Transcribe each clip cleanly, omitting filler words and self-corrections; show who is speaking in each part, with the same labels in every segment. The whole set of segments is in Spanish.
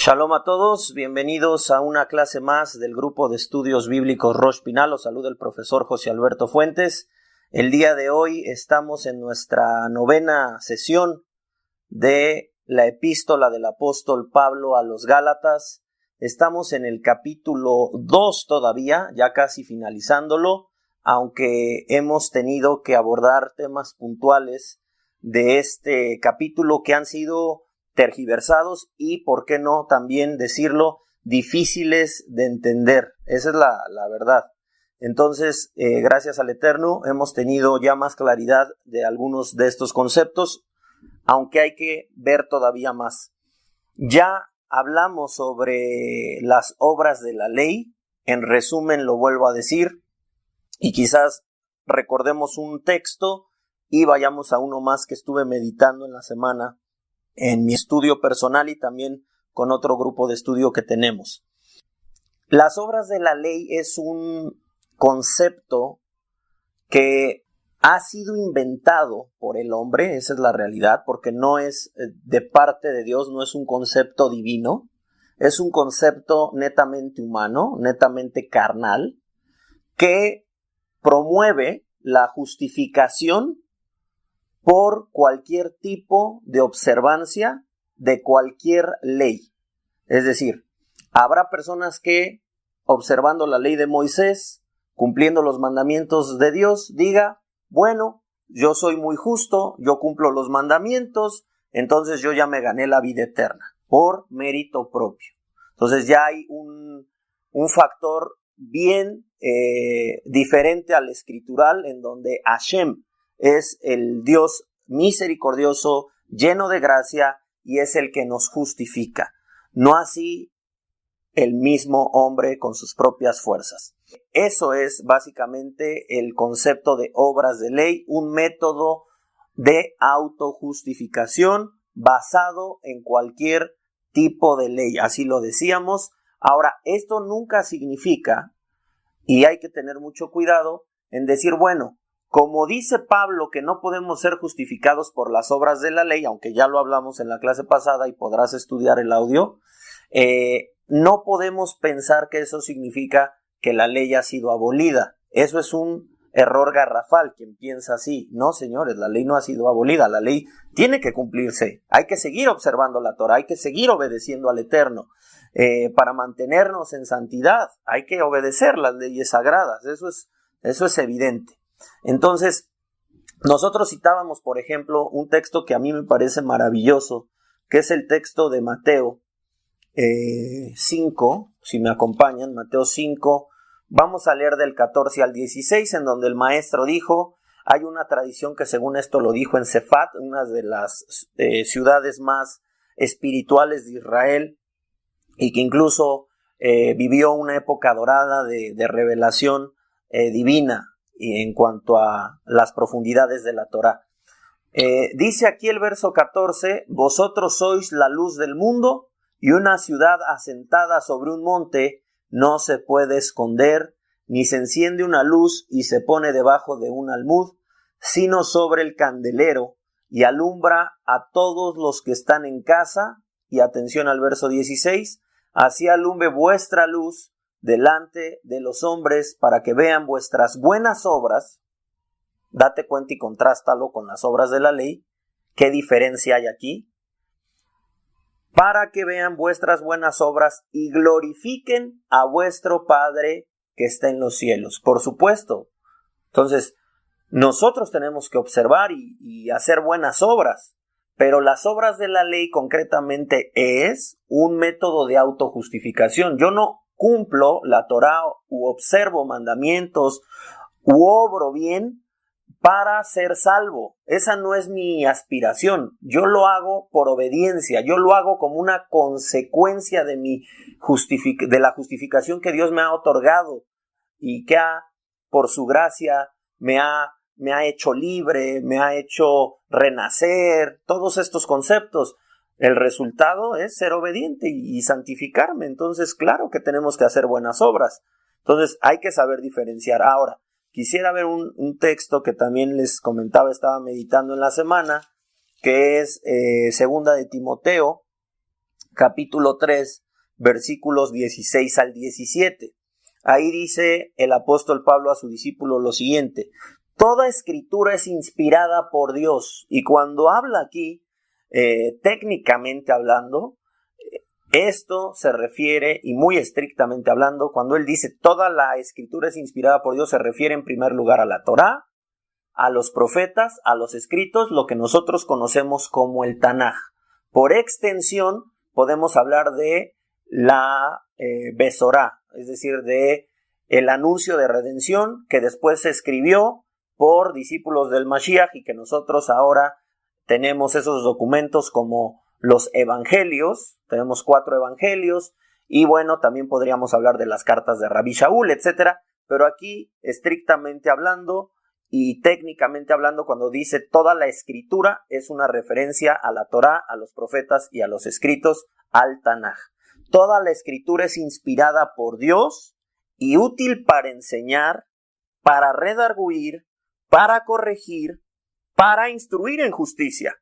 Speaker 1: Shalom a todos, bienvenidos a una clase más del grupo de estudios bíblicos Rosh Pinal. Los saluda el profesor José Alberto Fuentes. El día de hoy estamos en nuestra novena sesión de la epístola del apóstol Pablo a los Gálatas. Estamos en el capítulo 2 todavía, ya casi finalizándolo, aunque hemos tenido que abordar temas puntuales de este capítulo que han sido tergiversados y, por qué no también decirlo, difíciles de entender. Esa es la verdad. Entonces, gracias al Eterno, hemos tenido ya más claridad de algunos de estos conceptos, aunque hay que ver todavía más. Ya hablamos sobre las obras de la ley. En resumen, lo vuelvo a decir, y quizás recordemos un texto y vayamos a uno más que estuve meditando en la semana en mi estudio personal y también con otro grupo de estudio que tenemos. Las obras de la ley es un concepto que ha sido inventado por el hombre, esa es la realidad, porque no es de parte de Dios, no es un concepto divino, es un concepto netamente humano, netamente carnal, que promueve la justificación por cualquier tipo de observancia de cualquier ley. Es decir, habrá personas que, observando la ley de Moisés, cumpliendo los mandamientos de Dios, diga, bueno, yo soy muy justo, yo cumplo los mandamientos, entonces yo ya me gané la vida eterna, por mérito propio. Entonces ya hay un factor bien diferente al escritural, en donde Hashem es el Dios misericordioso, lleno de gracia, y es el que nos justifica. No así el mismo hombre con sus propias fuerzas. Eso es básicamente el concepto de obras de ley, un método de autojustificación basado en cualquier tipo de ley. Así lo decíamos. Ahora, esto nunca significa, y hay que tener mucho cuidado en decir, bueno, como dice Pablo que no podemos ser justificados por las obras de la ley, aunque ya lo hablamos en la clase pasada y podrás estudiar el audio, no podemos pensar que eso significa que la ley ha sido abolida. Eso es un error garrafal, quien piensa así. No, señores, la ley no ha sido abolida, la ley tiene que cumplirse. Hay que seguir observando la Torah, hay que seguir obedeciendo al Eterno. Para mantenernos en santidad hay que obedecer las leyes sagradas, eso es evidente. Entonces, nosotros citábamos, por ejemplo, un texto que a mí me parece maravilloso, que es el texto de Mateo 5, si me acompañan, Mateo 5, vamos a leer del 14 al 16, en donde el maestro dijo, hay una tradición que según esto lo dijo en Sefat, una de las ciudades más espirituales de Israel, y que incluso vivió una época dorada de revelación divina, y en cuanto a las profundidades de la Torá. Dice aquí el verso 14, vosotros sois la luz del mundo, y una ciudad asentada sobre un monte no se puede esconder, ni se enciende una luz y se pone debajo de un almud, sino sobre el candelero, y alumbra a todos los que están en casa. Y atención al verso 16, así alumbre vuestra luz delante de los hombres, para que vean vuestras buenas obras. Date cuenta y contrástalo con las obras de la ley. ¿Qué diferencia hay aquí? Para que vean vuestras buenas obras y glorifiquen a vuestro Padre que está en los cielos. Por supuesto. Entonces, nosotros tenemos que observar y hacer buenas obras. Pero las obras de la ley concretamente es un método de autojustificación. Yo no cumplo la Torá u observo mandamientos u obro bien para ser salvo. Esa no es mi aspiración. Yo lo hago por obediencia. Yo lo hago como una consecuencia de de la justificación que Dios me ha otorgado y que por su gracia me ha hecho libre, me ha hecho renacer, todos estos conceptos. El resultado es ser obediente y santificarme. Entonces, claro que tenemos que hacer buenas obras. Entonces, hay que saber diferenciar. Ahora, quisiera ver un texto que también les comentaba, estaba meditando en la semana, que es segunda de Timoteo, capítulo 3, versículos 16 al 17. Ahí dice el apóstol Pablo a su discípulo lo siguiente: toda escritura es inspirada por Dios. Y cuando habla aquí, técnicamente hablando, esto se refiere, y muy estrictamente hablando, cuando él dice toda la escritura es inspirada por Dios, se refiere en primer lugar a la Torá, a los profetas, a los escritos, lo que nosotros conocemos como el Tanaj. Por extensión, podemos hablar de la Besorá, es decir, de el anuncio de redención que después se escribió por discípulos del Mashiach y que nosotros ahora tenemos esos documentos como los evangelios, tenemos 4 evangelios, y bueno, también podríamos hablar de las cartas de Rabbi Shaul, etcétera, pero aquí, estrictamente hablando y técnicamente hablando, cuando dice toda la escritura, es una referencia a la Torá, a los profetas y a los escritos, al Tanaj. Toda la escritura es inspirada por Dios y útil para enseñar, para redarguir, para corregir, para instruir en justicia.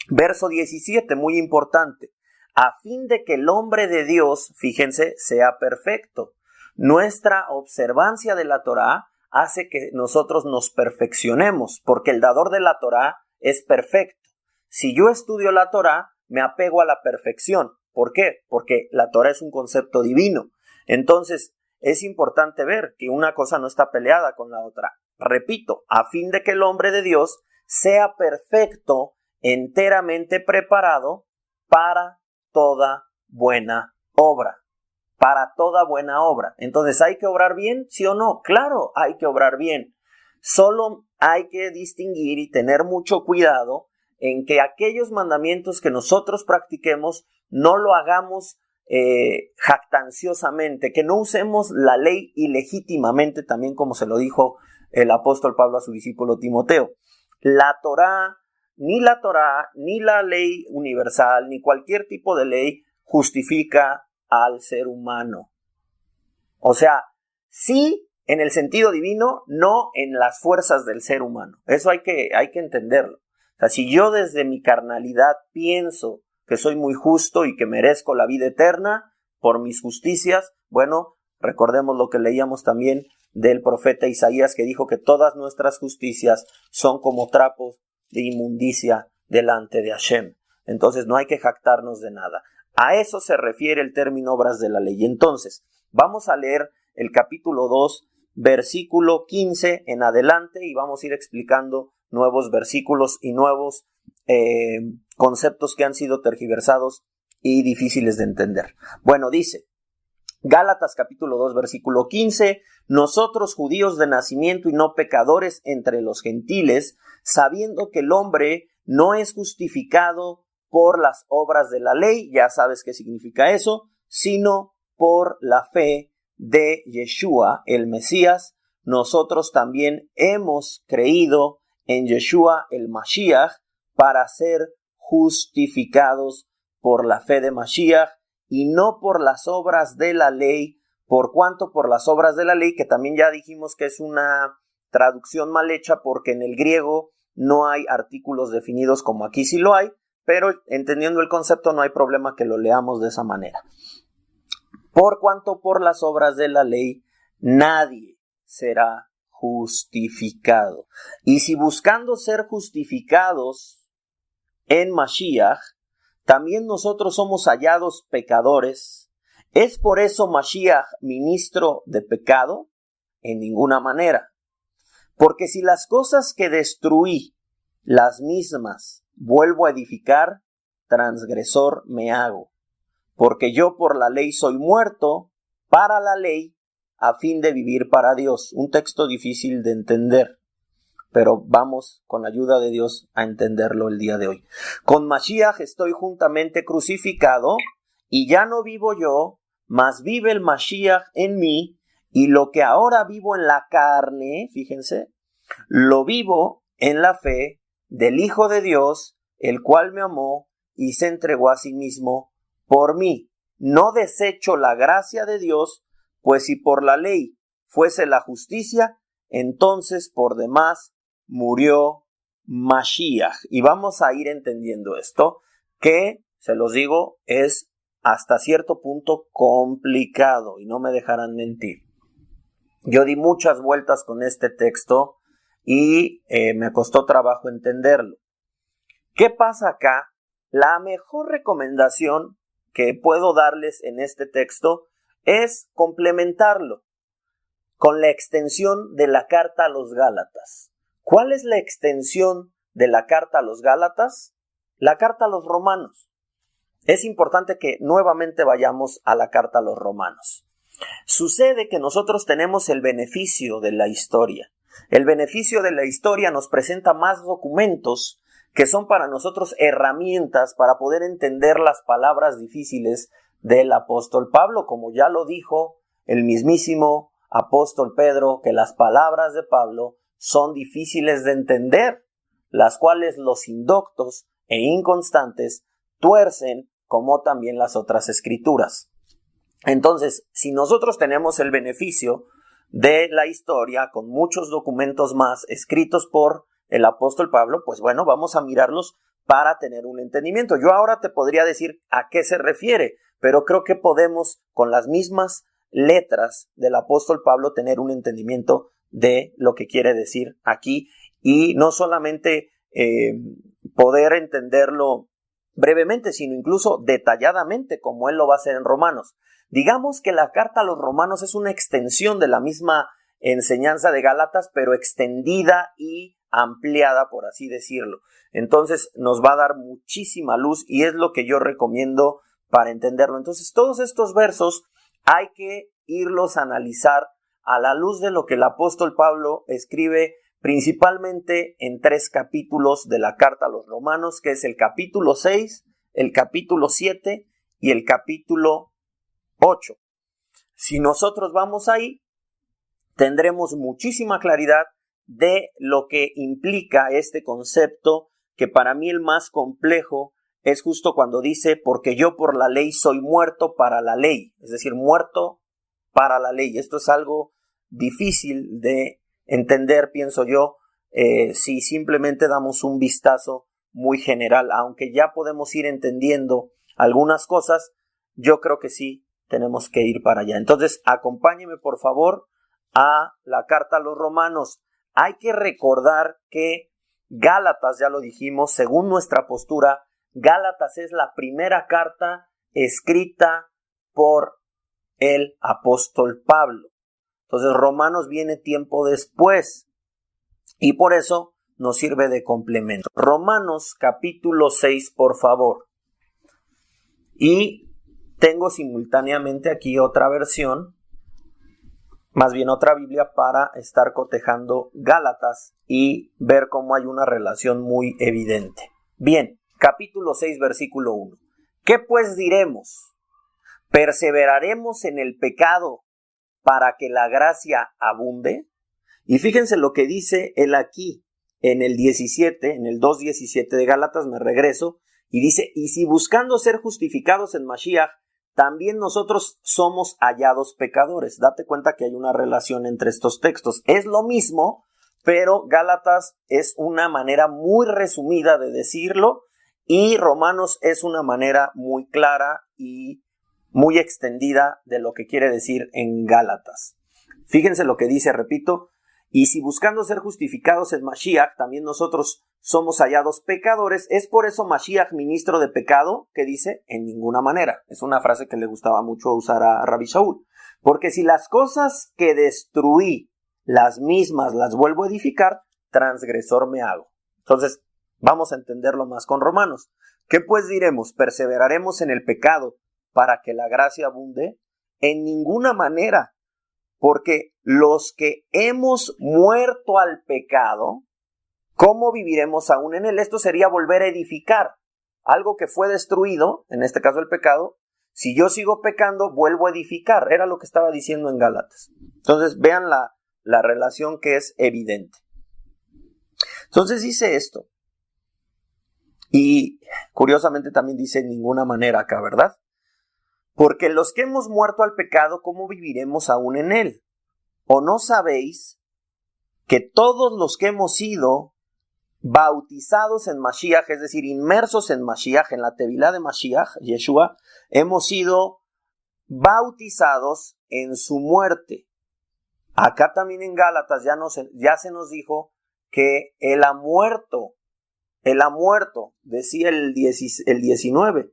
Speaker 1: Verso 17, muy importante: a fin de que el hombre de Dios, fíjense, sea perfecto. Nuestra observancia de la Torá hace que nosotros nos perfeccionemos, porque el dador de la Torá es perfecto. Si yo estudio la Torá, me apego a la perfección. ¿Por qué? Porque la Torá es un concepto divino. Entonces, es importante ver que una cosa no está peleada con la otra. Repito, a fin de que el hombre de Dios sea perfecto, enteramente preparado para toda buena obra. Para toda buena obra. Entonces, ¿hay que obrar bien? ¿Sí o no? Claro, hay que obrar bien. Solo hay que distinguir y tener mucho cuidado en que aquellos mandamientos que nosotros practiquemos no lo hagamos jactanciosamente, que no usemos la ley ilegítimamente, también como se lo dijo el apóstol Pablo a su discípulo Timoteo. La Torá, ni la ley universal, ni cualquier tipo de ley justifica al ser humano. O sea, sí en el sentido divino, no en las fuerzas del ser humano. Eso hay que entenderlo. O sea, si yo desde mi carnalidad pienso que soy muy justo y que merezco la vida eterna por mis justicias, bueno, recordemos lo que leíamos también del profeta Isaías, que dijo que todas nuestras justicias son como trapos de inmundicia delante de Hashem. Entonces no hay que jactarnos de nada. A eso se refiere el término obras de la ley. Entonces, vamos a leer el capítulo 2, versículo 15 en adelante, y vamos a ir explicando nuevos versículos y nuevos conceptos que han sido tergiversados y difíciles de entender. Bueno, dice Gálatas capítulo 2, versículo 15: nosotros judíos de nacimiento y no pecadores entre los gentiles, sabiendo que el hombre no es justificado por las obras de la ley, ya sabes qué significa eso, sino por la fe de Yeshua, el Mesías. Nosotros también hemos creído en Yeshua, el Mashiach, para ser justificados por la fe de Mashiach y no por las obras de la ley, por cuanto por las obras de la ley, que también ya dijimos que es una traducción mal hecha, porque en el griego no hay artículos definidos como aquí sí lo hay, pero entendiendo el concepto no hay problema que lo leamos de esa manera. Por cuanto por las obras de la ley nadie será justificado. Y si buscando ser justificados en Mashiach, también nosotros somos hallados pecadores, ¿es por eso Mashiach ministro de pecado? En ninguna manera. Porque si las cosas que destruí, las mismas, vuelvo a edificar, transgresor me hago. Porque yo por la ley soy muerto para la ley, a fin de vivir para Dios. Un texto difícil de entender, pero vamos con la ayuda de Dios a entenderlo el día de hoy. Con Mashiach estoy juntamente crucificado, y ya no vivo yo, mas vive el Mashiach en mí, y lo que ahora vivo en la carne, fíjense, lo vivo en la fe del Hijo de Dios, el cual me amó y se entregó a sí mismo por mí. No desecho la gracia de Dios, pues si por la ley fuese la justicia, entonces por demás murió Mashiach. Y vamos a ir entendiendo esto, que se los digo, es hasta cierto punto complicado y no me dejarán mentir. Yo di muchas vueltas con este texto y me costó trabajo entenderlo. ¿Qué pasa acá? La mejor recomendación que puedo darles en este texto es complementarlo con la extensión de la carta a los Gálatas. ¿Cuál es la extensión de la carta a los Gálatas? La carta a los Romanos. Es importante que nuevamente vayamos a la carta a los Romanos. Sucede que nosotros tenemos el beneficio de la historia. El beneficio de la historia nos presenta más documentos que son para nosotros herramientas para poder entender las palabras difíciles del apóstol Pablo, como ya lo dijo el mismísimo apóstol Pedro, que las palabras de Pablo son difíciles de entender, las cuales los indoctos e inconstantes tuercen, como también las otras escrituras. Entonces, si nosotros tenemos el beneficio de la historia con muchos documentos más escritos por el apóstol Pablo, pues bueno, vamos a mirarlos para tener un entendimiento. Yo ahora te podría decir a qué se refiere, pero creo que podemos con las mismas letras del apóstol Pablo tener un entendimiento de lo que quiere decir aquí y no solamente poder entenderlo brevemente, sino incluso detalladamente como él lo va a hacer en Romanos. Digamos que la carta a los Romanos es una extensión de la misma enseñanza de Gálatas, pero extendida y ampliada, por así decirlo. Entonces nos va a dar muchísima luz y es lo que yo recomiendo para entenderlo. Entonces todos estos versos hay que irlos a analizar a la luz de lo que el apóstol Pablo escribe principalmente en 3 capítulos de la carta a los Romanos, que es el capítulo 6, el capítulo 7 y el capítulo 8. Si nosotros vamos ahí, tendremos muchísima claridad de lo que implica este concepto, que para mí el más complejo es justo cuando dice, porque yo por la ley soy muerto para la ley, es decir, muerto para la ley. Esto es algo difícil de entender, pienso yo, si simplemente damos un vistazo muy general, aunque ya podemos ir entendiendo algunas cosas, yo creo que sí tenemos que ir para allá. Entonces, acompáñeme por favor a la carta a los Romanos. Hay que recordar que Gálatas, ya lo dijimos, según nuestra postura, Gálatas es la primera carta escrita por el apóstol Pablo. Entonces Romanos viene tiempo después y por eso nos sirve de complemento. Romanos capítulo 6, por favor. Y tengo simultáneamente aquí otra versión, más bien otra Biblia, para estar cotejando Gálatas y ver cómo hay una relación muy evidente. Bien, capítulo 6, versículo 1. ¿Qué pues diremos? ¿Perseveraremos en el pecado para que la gracia abunde? Y fíjense lo que dice él aquí en el 17, en el 2:17 de Gálatas, me regreso, y dice, y si buscando ser justificados en Mashiach, también nosotros somos hallados pecadores. Date cuenta que hay una relación entre estos textos. Es lo mismo, pero Gálatas es una manera muy resumida de decirlo y Romanos es una manera muy clara y muy extendida de lo que quiere decir en Gálatas. Fíjense lo que dice, repito, y si buscando ser justificados en Mashiach, también nosotros somos hallados pecadores, ¿es por eso Mashiach ministro de pecado? ¿Qué dice? En ninguna manera. Es una frase que le gustaba mucho usar a Rabbi Shaul. Porque si las cosas que destruí, las mismas las vuelvo a edificar, transgresor me hago. Entonces, vamos a entenderlo más con Romanos. ¿Qué pues diremos? ¿Perseveraremos en el pecado para que la gracia abunde? En ninguna manera, porque los que hemos muerto al pecado, ¿cómo viviremos aún en él? Esto sería volver a edificar algo que fue destruido, en este caso el pecado. Si yo sigo pecando, vuelvo a edificar. Era lo que estaba diciendo en Gálatas. Entonces vean la relación que es evidente. Entonces dice esto. Y curiosamente también dice en ninguna manera acá, ¿verdad? Porque los que hemos muerto al pecado, ¿cómo viviremos aún en él? ¿O no sabéis que todos los que hemos sido bautizados en Mashiach, es decir, inmersos en Mashiach, en la Tevilá de Mashiach, Yeshua, hemos sido bautizados en su muerte. Acá también en Gálatas ya se nos dijo que Él ha muerto, decía el 19,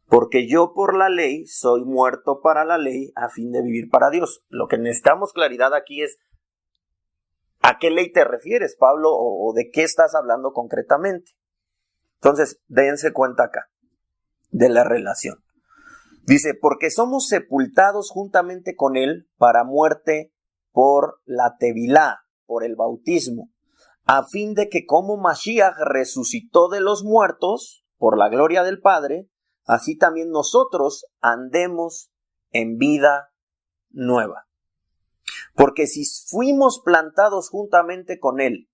Speaker 1: porque yo por la ley soy muerto para la ley a fin de vivir para Dios. Lo que necesitamos claridad aquí es ¿a qué ley te refieres, Pablo? ¿O de qué estás hablando concretamente? Entonces, dense cuenta acá de la relación. Dice, porque somos sepultados juntamente con Él para muerte por la Tevilá, por el bautismo, a fin de que como Mashiach resucitó de los muertos por la gloria del Padre, así también nosotros andemos en vida nueva. Porque si fuimos plantados juntamente con Él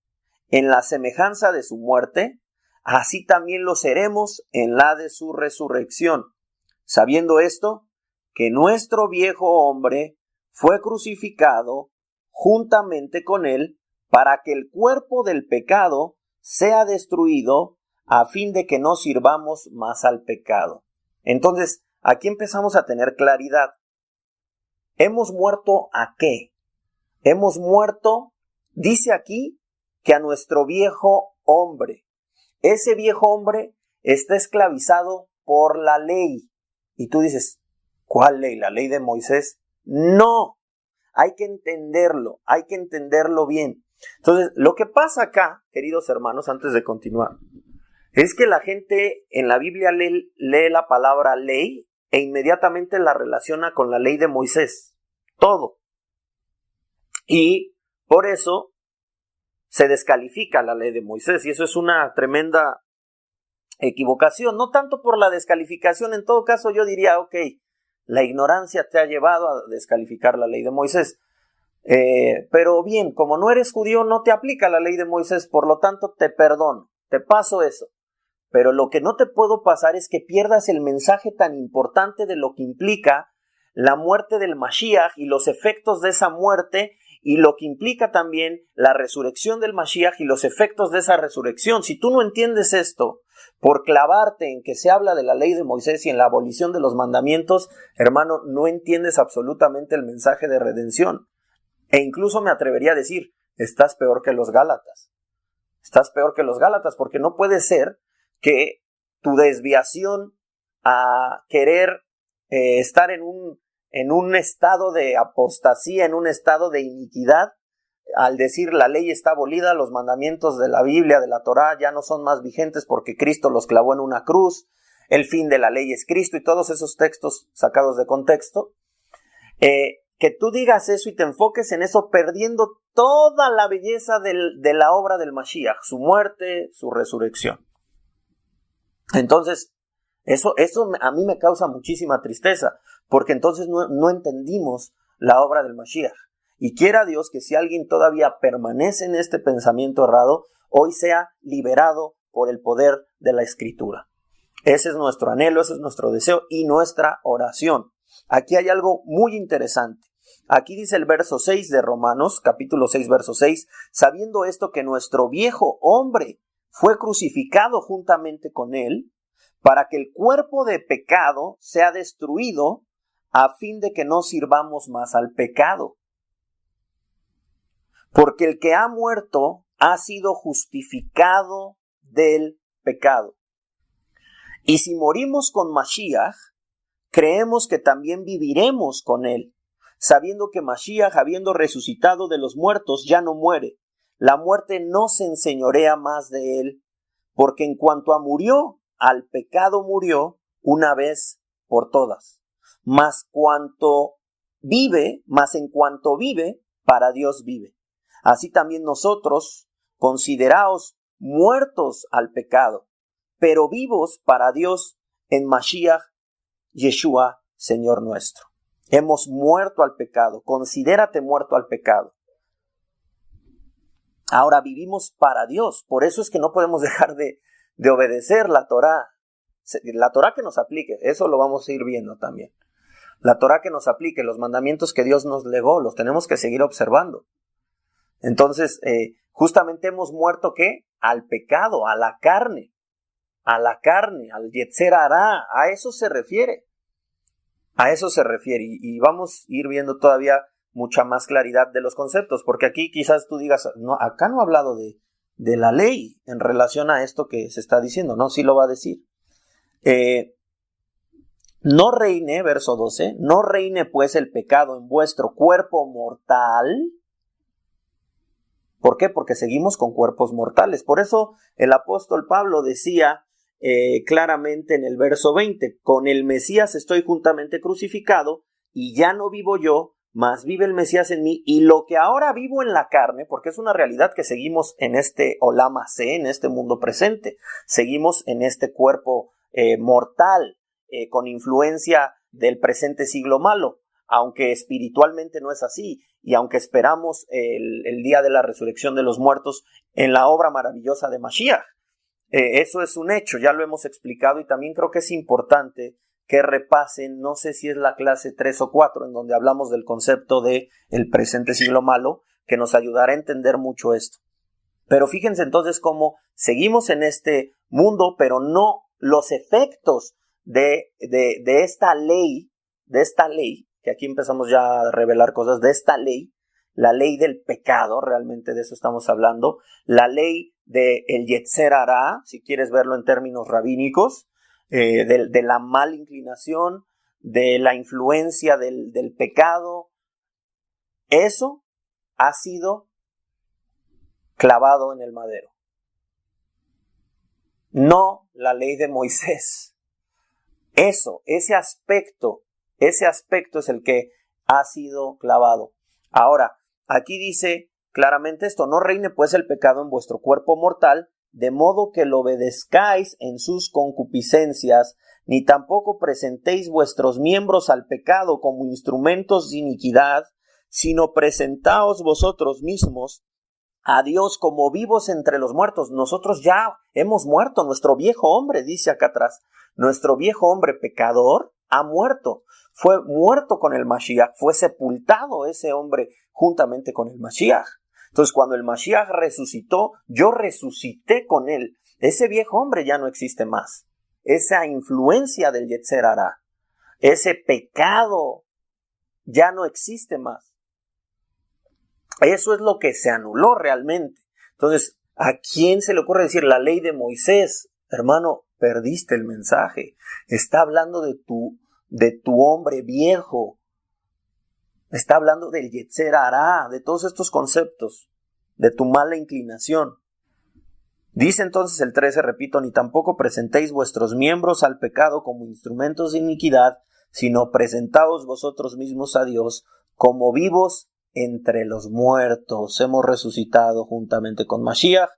Speaker 1: en la semejanza de su muerte, así también lo seremos en la de su resurrección. Sabiendo esto, que nuestro viejo hombre fue crucificado juntamente con Él para que el cuerpo del pecado sea destruido a fin de que no sirvamos más al pecado. Entonces, aquí empezamos a tener claridad. ¿Hemos muerto a qué? Hemos muerto, dice aquí, que a nuestro viejo hombre. Ese viejo hombre está esclavizado por la ley. Y tú dices, ¿cuál ley? ¿La ley de Moisés? No, hay que entenderlo bien. Entonces, lo que pasa acá, queridos hermanos, antes de continuar, es que la gente en la Biblia lee la palabra ley e inmediatamente la relaciona con la ley de Moisés. Todo. Y por eso se descalifica la ley de Moisés. Y eso es una tremenda equivocación. No tanto por la descalificación, en todo caso yo diría, ok, la ignorancia te ha llevado a descalificar la ley de Moisés. Pero bien, como no eres judío, no te aplica la ley de Moisés, por lo tanto te perdono, te paso eso. Pero lo que no te puedo pasar es que pierdas el mensaje tan importante de lo que implica la muerte del Mashiach y los efectos de esa muerte, y lo que implica también la resurrección del Mashiach y los efectos de esa resurrección. Si tú no entiendes esto, por clavarte en que se habla de la ley de Moisés y en la abolición de los mandamientos, hermano, no entiendes absolutamente el mensaje de redención. E incluso me atrevería a decir, estás peor que los Gálatas. Estás peor que los Gálatas, porque no puede ser que tu desviación a querer estar en un estado de apostasía, en un estado de iniquidad, al decir la ley está abolida, los mandamientos de la Biblia, de la Torá, ya no son más vigentes porque Cristo los clavó en una cruz, el fin de la ley es Cristo, y todos esos textos sacados de contexto, que tú digas eso y te enfoques en eso, perdiendo toda la belleza de la obra del Mashiach, su muerte, su resurrección. Entonces, eso a mí me causa muchísima tristeza, porque entonces no entendimos la obra del Mashiach. Y quiera Dios que si alguien todavía permanece en este pensamiento errado, hoy sea liberado por el poder de la Escritura. Ese es nuestro anhelo, ese es nuestro deseo y nuestra oración. Aquí hay algo muy interesante. Aquí dice el verso 6 de Romanos, capítulo 6, verso 6, sabiendo esto que nuestro viejo hombre fue crucificado juntamente con él, para que el cuerpo de pecado sea destruido, a fin de que no sirvamos más al pecado. Porque el que ha muerto ha sido justificado del pecado. Y si morimos con Mashiach, creemos que también viviremos con él, sabiendo que Mashiach, habiendo resucitado de los muertos, ya no muere. La muerte no se enseñorea más de él, porque en cuanto murió, al pecado murió una vez por todas. Mas en cuanto vive, para Dios vive. Así también nosotros, consideraos muertos al pecado, pero vivos para Dios en Mashiach, Yeshua, Señor nuestro. Hemos muerto al pecado, considérate muerto al pecado. Ahora vivimos para Dios, por eso es que no podemos dejar de obedecer la Torá que nos aplique, eso lo vamos a ir viendo también. La Torá que nos aplique, los mandamientos que Dios nos legó, los tenemos que seguir observando. Entonces, justamente hemos muerto, ¿qué? Al pecado, a la carne, al Yetzer Hará, a eso se refiere. A eso se refiere, y vamos a ir viendo todavía mucha más claridad de los conceptos, porque aquí quizás tú digas, no, acá no ha hablado de la ley en relación a esto que se está diciendo, no, sí lo va a decir. No reine, verso 12, no reine pues el pecado en vuestro cuerpo mortal. ¿Por qué? Porque seguimos con cuerpos mortales. Por eso el apóstol Pablo decía claramente en el verso 20, con el Mesías estoy juntamente crucificado y ya no vivo yo, mas vive el Mesías en mí, y lo que ahora vivo en la carne, porque es una realidad que seguimos en este Olam Hazé, en este mundo presente, seguimos en este cuerpo mortal, con influencia del presente siglo malo, aunque espiritualmente no es así, y aunque esperamos el día de la resurrección de los muertos en la obra maravillosa de Mashiach. Eso es un hecho, ya lo hemos explicado, y también creo que es importante que repasen, no sé si es la clase 3 o 4, en donde hablamos del concepto de el presente siglo malo, que nos ayudará a entender mucho esto. Pero fíjense entonces cómo seguimos en este mundo, pero no los efectos de esta ley, que aquí empezamos ya a revelar cosas, de esta ley, la ley del pecado, realmente de eso estamos hablando, la ley del Yetzer Hará, si quieres verlo en términos rabínicos, de la mala inclinación, de la influencia del pecado. Eso ha sido clavado en el madero. No la ley de Moisés. Ese aspecto es el que ha sido clavado. Ahora, aquí dice claramente esto, no reine pues el pecado en vuestro cuerpo mortal, de modo que lo obedezcáis en sus concupiscencias, ni tampoco presentéis vuestros miembros al pecado como instrumentos de iniquidad, sino presentaos vosotros mismos a Dios como vivos entre los muertos. Nosotros ya hemos muerto, nuestro viejo hombre, dice acá atrás, nuestro viejo hombre pecador ha muerto, fue muerto con el Mashiach, fue sepultado ese hombre juntamente con el Mashiach. Entonces, cuando el Mashiach resucitó, yo resucité con él. Ese viejo hombre ya no existe más. Esa influencia del Yetzer Hará, ese pecado ya no existe más. Eso es lo que se anuló realmente. Entonces, ¿a quién se le ocurre decir la ley de Moisés? Hermano, perdiste el mensaje. Está hablando de tu hombre viejo. Está hablando del Yetzer Hará, de todos estos conceptos, de tu mala inclinación. Dice entonces el 13, repito, ni tampoco presentéis vuestros miembros al pecado como instrumentos de iniquidad, sino presentaos vosotros mismos a Dios como vivos entre los muertos. Hemos resucitado juntamente con Mashiach,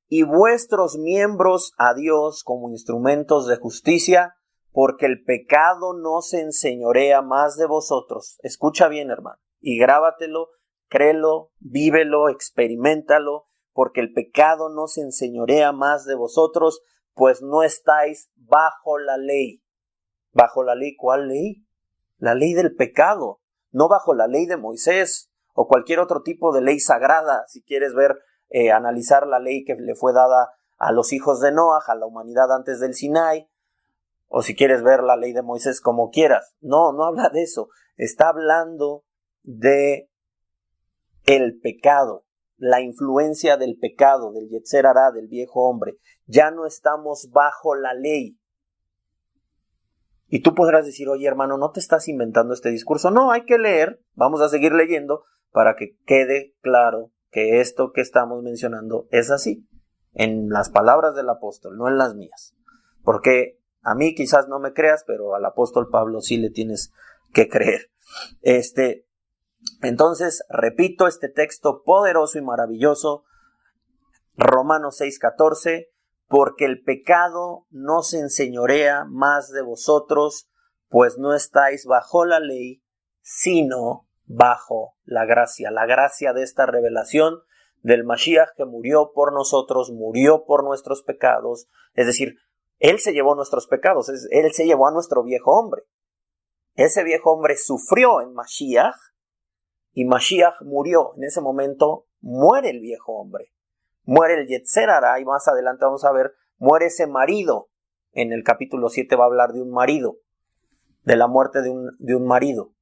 Speaker 1: y vuestros miembros a Dios como instrumentos de justicia, porque el pecado no se enseñorea más de vosotros. Escucha bien, hermano, y grábatelo, créelo, vívelo, experiméntalo, porque el pecado no se enseñorea más de vosotros, pues no estáis bajo la ley. ¿Bajo la ley? ¿Cuál ley? La ley del pecado, no bajo la ley de Moisés o cualquier otro tipo de ley sagrada. Si quieres ver, analizar la ley que le fue dada a los hijos de Noaj, a la humanidad antes del Sinai, o si quieres ver la ley de Moisés, como quieras. No habla de eso. Está hablando de el pecado, la influencia del pecado, del Yetzer Hará, del viejo hombre. Ya no estamos bajo la ley. Y tú podrás decir, oye, hermano, ¿no te estás inventando este discurso? No, hay que leer, vamos a seguir leyendo para que quede claro que esto que estamos mencionando es así, en las palabras del apóstol, no en las mías. Porque a mí quizás no me creas, pero al apóstol Pablo sí le tienes que creer. Entonces, repito este texto poderoso y maravilloso, Romanos 6:14, porque el pecado no se enseñorea más de vosotros, pues no estáis bajo la ley, sino bajo la gracia de esta revelación del Mashiach, que murió por nosotros, murió por nuestros pecados. Es decir, Él se llevó nuestros pecados, Él se llevó a nuestro viejo hombre. Ese viejo hombre sufrió en Mashiach, y Mashiach murió. En ese momento muere el viejo hombre, muere el Yetzer Hará, y más adelante vamos a ver, muere ese marido. En el capítulo 7 va a hablar de un marido, de la muerte de un marido.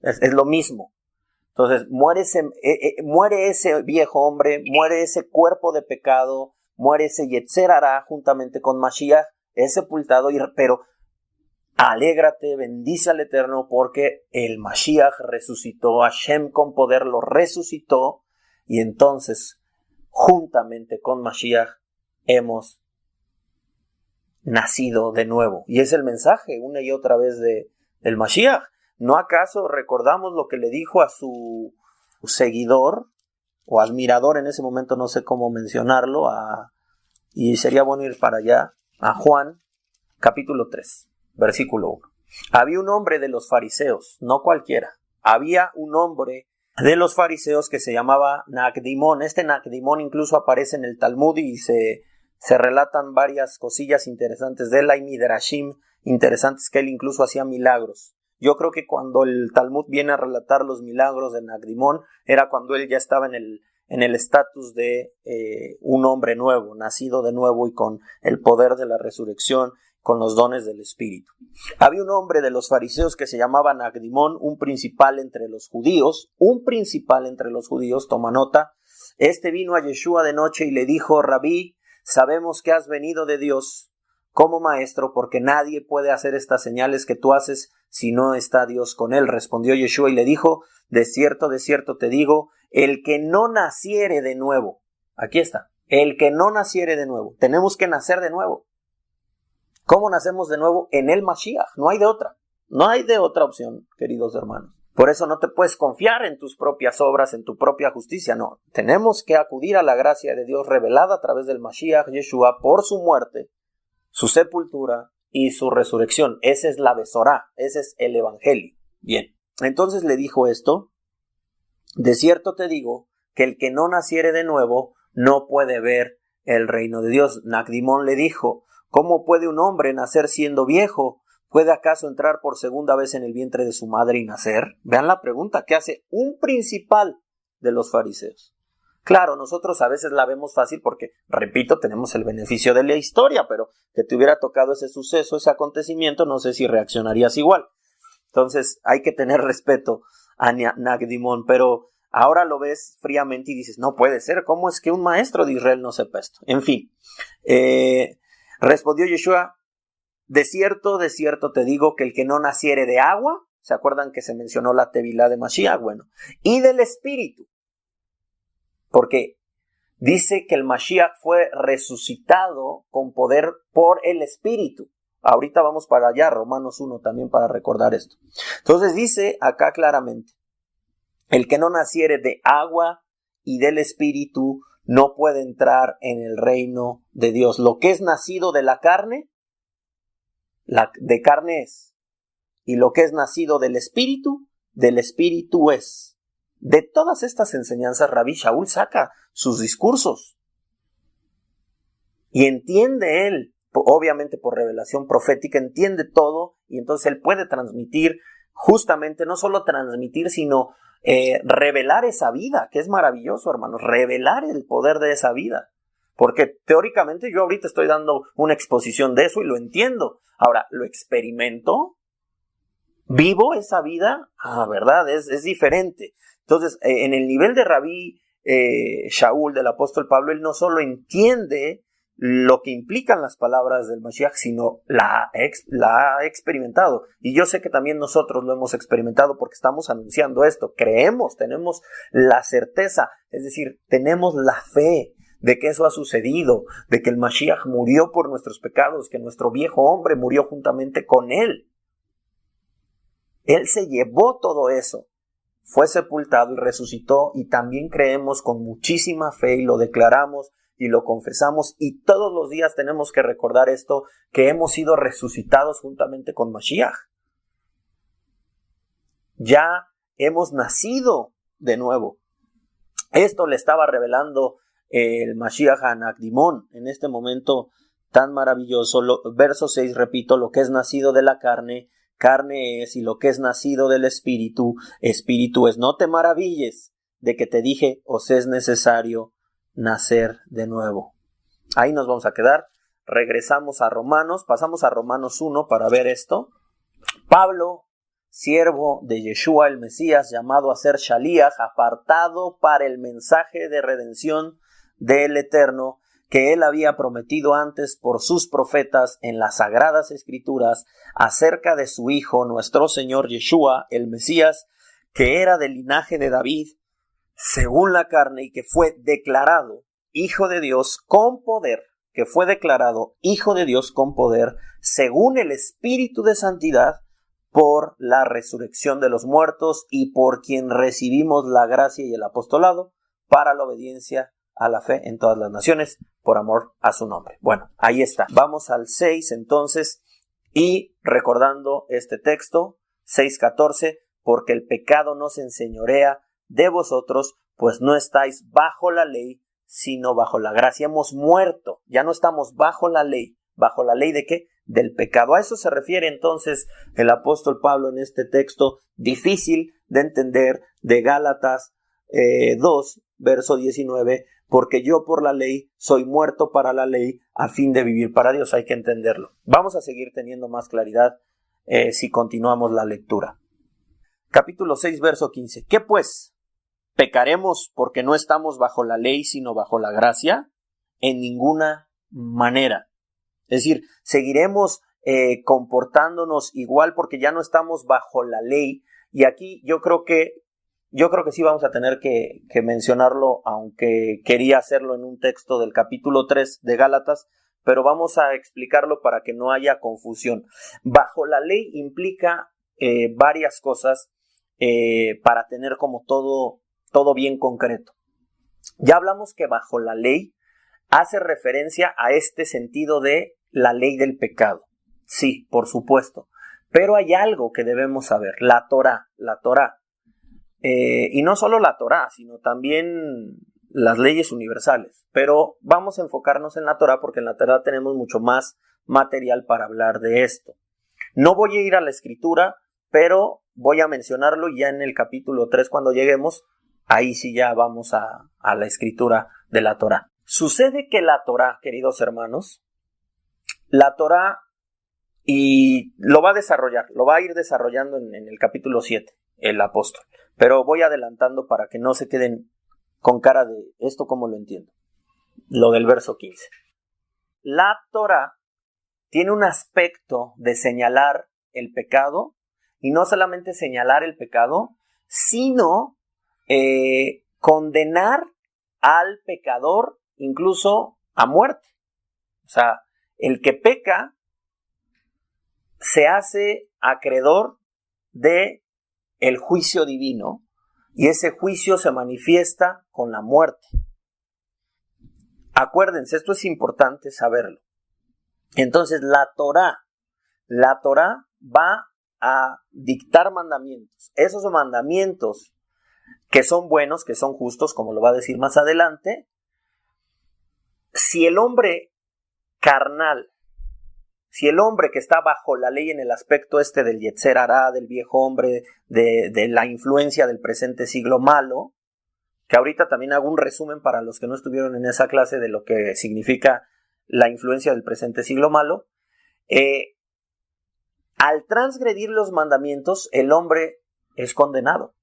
Speaker 1: Es lo mismo. Entonces muere ese viejo hombre, muere ese cuerpo de pecado, muere ese Yetzer Hará juntamente con Mashiach, es sepultado, pero alégrate, bendice al Eterno, porque el Mashiach resucitó, Hashem con poder lo resucitó, y entonces juntamente con Mashiach hemos nacido de nuevo. Y es el mensaje una y otra vez del Mashiach. ¿No acaso recordamos lo que le dijo a su seguidor o admirador en ese momento? No sé cómo mencionarlo, y sería bueno ir para allá, a Juan, capítulo 3, versículo 1. Había un hombre de los fariseos, no cualquiera. Había un hombre de los fariseos que se llamaba Nacdimón. Este Nacdimón incluso aparece en el Talmud y se relatan varias cosillas interesantes de él. Hay midrashim interesantes que él incluso hacía milagros. Yo creo que cuando el Talmud viene a relatar los milagros de Nacdimón era cuando él ya estaba en el estatus de un hombre nuevo, nacido de nuevo y con el poder de la resurrección, con los dones del Espíritu. Había un hombre de los fariseos que se llamaba Nacdimón, un principal entre los judíos, toma nota. Este vino a Yeshua de noche y le dijo: Rabí, sabemos que has venido de Dios como maestro, porque nadie puede hacer estas señales que tú haces si no está Dios con él. Respondió Yeshua y le dijo: de cierto te digo, el que no naciere de nuevo, aquí está, el que no naciere de nuevo, tenemos que nacer de nuevo. ¿Cómo nacemos de nuevo? En el Mashiach, no hay de otra opción, queridos hermanos. Por eso no te puedes confiar en tus propias obras, en tu propia justicia, no. Tenemos que acudir a la gracia de Dios revelada a través del Mashiach Yeshua por su muerte, su sepultura y su resurrección. Esa es la Besorá, ese es el Evangelio. Bien, entonces le dijo esto: de cierto te digo que el que no naciere de nuevo no puede ver el reino de Dios. Nacdimón le dijo: ¿cómo puede un hombre nacer siendo viejo? ¿Puede acaso entrar por segunda vez en el vientre de su madre y nacer? Vean la pregunta que hace un principal de los fariseos. Claro, nosotros a veces la vemos fácil porque, repito, tenemos el beneficio de la historia, pero que te hubiera tocado ese suceso, ese acontecimiento, no sé si reaccionarías igual. Entonces hay que tener respeto a Nacdimón, pero ahora lo ves fríamente y dices: no puede ser, ¿cómo es que un maestro de Israel no sepa esto? En fin, respondió Yeshua: de cierto te digo que el que no naciere de agua, ¿se acuerdan que se mencionó la Tevilá de Mashiach? Bueno, y del Espíritu, porque dice que el Mashiach fue resucitado con poder por el Espíritu. Ahorita vamos para allá, Romanos 1 también, para recordar esto. Entonces dice acá claramente: el que no naciere de agua y del Espíritu no puede entrar en el reino de Dios. Lo que es nacido de la carne, de carne es. Y lo que es nacido del Espíritu es. De todas estas enseñanzas, Rabí Shaul saca sus discursos. Y entiende él, obviamente por revelación profética, entiende todo, y entonces él puede transmitir, justamente, no solo transmitir, sino revelar esa vida, que es maravilloso, hermanos, revelar el poder de esa vida. Porque teóricamente yo ahorita estoy dando una exposición de eso y lo entiendo. Ahora, ¿lo experimento? ¿Vivo esa vida? ¿Verdad? Es diferente. Entonces, en el nivel de Rabí Shaul, del apóstol Pablo, él no solo entiende lo que implican las palabras del Mashiach, sino la ha experimentado. Y yo sé que también nosotros lo hemos experimentado porque estamos anunciando esto. Creemos, tenemos la certeza, es decir, tenemos la fe de que eso ha sucedido, de que el Mashiach murió por nuestros pecados, que nuestro viejo hombre murió juntamente con él. Él se llevó todo eso, fue sepultado y resucitó, y también creemos con muchísima fe y lo declaramos y lo confesamos, y todos los días tenemos que recordar esto, que hemos sido resucitados juntamente con Mashiach. Ya hemos nacido de nuevo. Esto le estaba revelando el Mashiach a Nacdimón en este momento tan maravilloso. Verso 6, repito: lo que es nacido de la carne, carne es, y lo que es nacido del Espíritu, Espíritu es. No te maravilles de que te dije, os es necesario nacer de nuevo. Ahí nos vamos a quedar. Regresamos a Romanos, pasamos a Romanos 1 para ver esto. Pablo, siervo de Yeshua el Mesías, llamado a ser Shaliach, apartado para el mensaje de redención del Eterno, que él había prometido antes por sus profetas en las Sagradas Escrituras, acerca de su Hijo, nuestro Señor Yeshua el Mesías, que era del linaje de David, según la carne, y que fue declarado Hijo de Dios con poder, según el Espíritu de Santidad, por la resurrección de los muertos y por quien recibimos la gracia y el apostolado para la obediencia a la fe en todas las naciones, por amor a su nombre. Bueno, ahí está. Vamos al 6 entonces, y recordando este texto, 6:14, porque el pecado no se enseñorea de vosotros, pues no estáis bajo la ley, sino bajo la gracia. Hemos muerto, ya no estamos bajo la ley. ¿Bajo la ley de qué? Del pecado. A eso se refiere entonces el apóstol Pablo en este texto difícil de entender de Gálatas 2, verso 19, porque yo por la ley soy muerto para la ley a fin de vivir para Dios. Hay que entenderlo. Vamos a seguir teniendo más claridad si continuamos la lectura. Capítulo 6, verso 15. ¿Qué pues? ¿Pecaremos porque no estamos bajo la ley sino bajo la gracia? En ninguna manera. Es decir, seguiremos comportándonos igual porque ya no estamos bajo la ley. Y aquí yo creo que sí vamos a tener que mencionarlo, aunque quería hacerlo en un texto del capítulo 3 de Gálatas, pero vamos a explicarlo para que no haya confusión. Bajo la ley implica varias cosas para tener como todo bien concreto. Ya hablamos que bajo la ley hace referencia a este sentido de la ley del pecado. Sí, por supuesto. Pero hay algo que debemos saber, la Torá. Y no solo la Torá, sino también las leyes universales. Pero vamos a enfocarnos en la Torá porque en la Torá tenemos mucho más material para hablar de esto. No voy a ir a la escritura, pero voy a mencionarlo ya en el capítulo 3 cuando lleguemos. Ahí sí ya vamos a la escritura de la Torá. Sucede que la Torá, queridos hermanos, la Torá, y lo va a ir desarrollando en el capítulo 7, el apóstol. Pero voy adelantando para que no se queden con cara de esto como lo entiendo. Lo del verso 15. La Torá tiene un aspecto de señalar el pecado, y no solamente señalar el pecado, sino condenar al pecador incluso a muerte. O sea, el que peca se hace acreedor de el juicio divino, y ese juicio se manifiesta con la muerte. Acuérdense, esto es importante saberlo. Entonces la Torá va a dictar mandamientos. Esos mandamientos que son buenos, que son justos, como lo va a decir más adelante, si el hombre carnal, si el hombre que está bajo la ley en el aspecto del Yetzer Hará, del viejo hombre, de la influencia del presente siglo malo, que ahorita también hago un resumen para los que no estuvieron en esa clase de lo que significa la influencia del presente siglo malo, al transgredir los mandamientos, el hombre es condenado.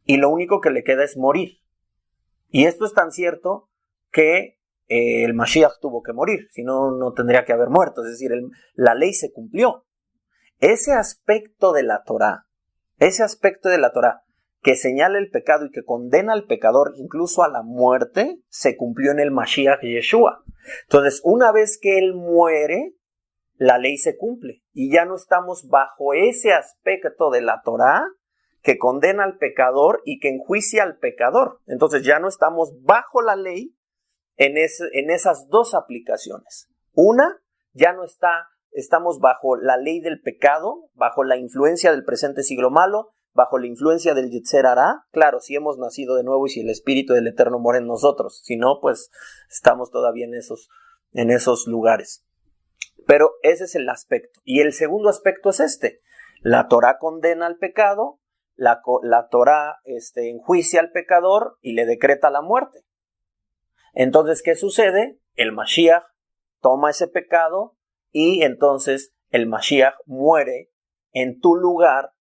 Speaker 1: Y lo único que le queda es morir. Y esto es tan cierto que el Mashiach tuvo que morir, si no, no tendría que haber muerto. Es decir, la ley se cumplió. Ese aspecto de la Torá que señala el pecado y que condena al pecador incluso a la muerte, se cumplió en el Mashiach Yeshua. Entonces, una vez que él muere, la ley se cumple y ya no estamos bajo ese aspecto de la Torá que condena al pecador y que enjuicia al pecador. Entonces ya no estamos bajo la ley en esas dos aplicaciones. Una, ya no estamos bajo la ley del pecado, bajo la influencia del presente siglo malo, bajo la influencia del Yetzer Hará. Claro, si hemos nacido de nuevo y si el Espíritu del Eterno mora en nosotros. Si no, pues estamos todavía en esos lugares. Pero ese es el aspecto. Y el segundo aspecto es este. La Torá condena al pecado, la Torá enjuicia al pecador y le decreta la muerte. Entonces, ¿qué sucede? El Mashiach toma ese pecado y entonces el Mashiach muere en tu lugar,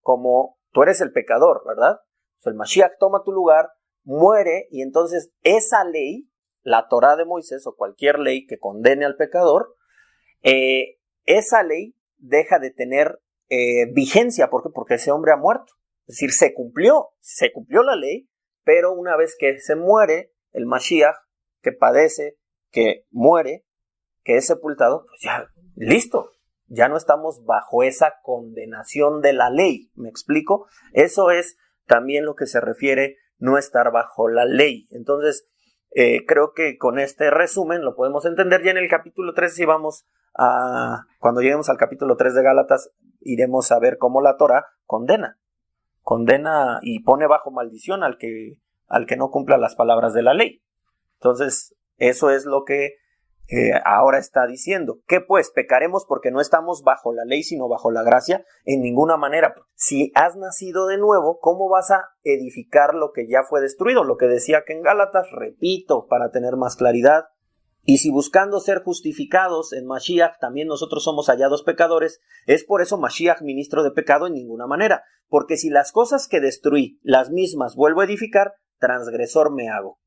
Speaker 1: como tú eres el pecador, ¿verdad? O sea, el Mashiach toma tu lugar, muere, y entonces esa ley, la Torá de Moisés o cualquier ley que condene al pecador, esa ley deja de tener vigencia. ¿Por qué? Porque ese hombre ha muerto. Es decir, se cumplió la ley, pero una vez que se muere el Mashiach, que padece, que muere, que es sepultado, pues ya, listo. Ya no estamos bajo esa condenación de la ley. ¿Me explico? Eso es también lo que se refiere no estar bajo la ley. Entonces, creo que con este resumen lo podemos entender. Ya en el capítulo 3, si vamos cuando lleguemos al capítulo 3 de Gálatas, iremos a ver cómo la Torah condena y pone bajo maldición al que no cumpla las palabras de la ley. Entonces, eso es lo que ahora está diciendo. ¿Qué pues? ¿Pecaremos porque no estamos bajo la ley sino bajo la gracia? En ninguna manera. Si has nacido de nuevo, ¿cómo vas a edificar lo que ya fue destruido? Lo que decía que en Gálatas, repito, para tener más claridad. Y si buscando ser justificados en Mashiach también nosotros somos hallados pecadores, es por eso Mashiach ministro de pecado en ninguna manera. Porque si las cosas que destruí, las mismas vuelvo a edificar, transgresor me hago.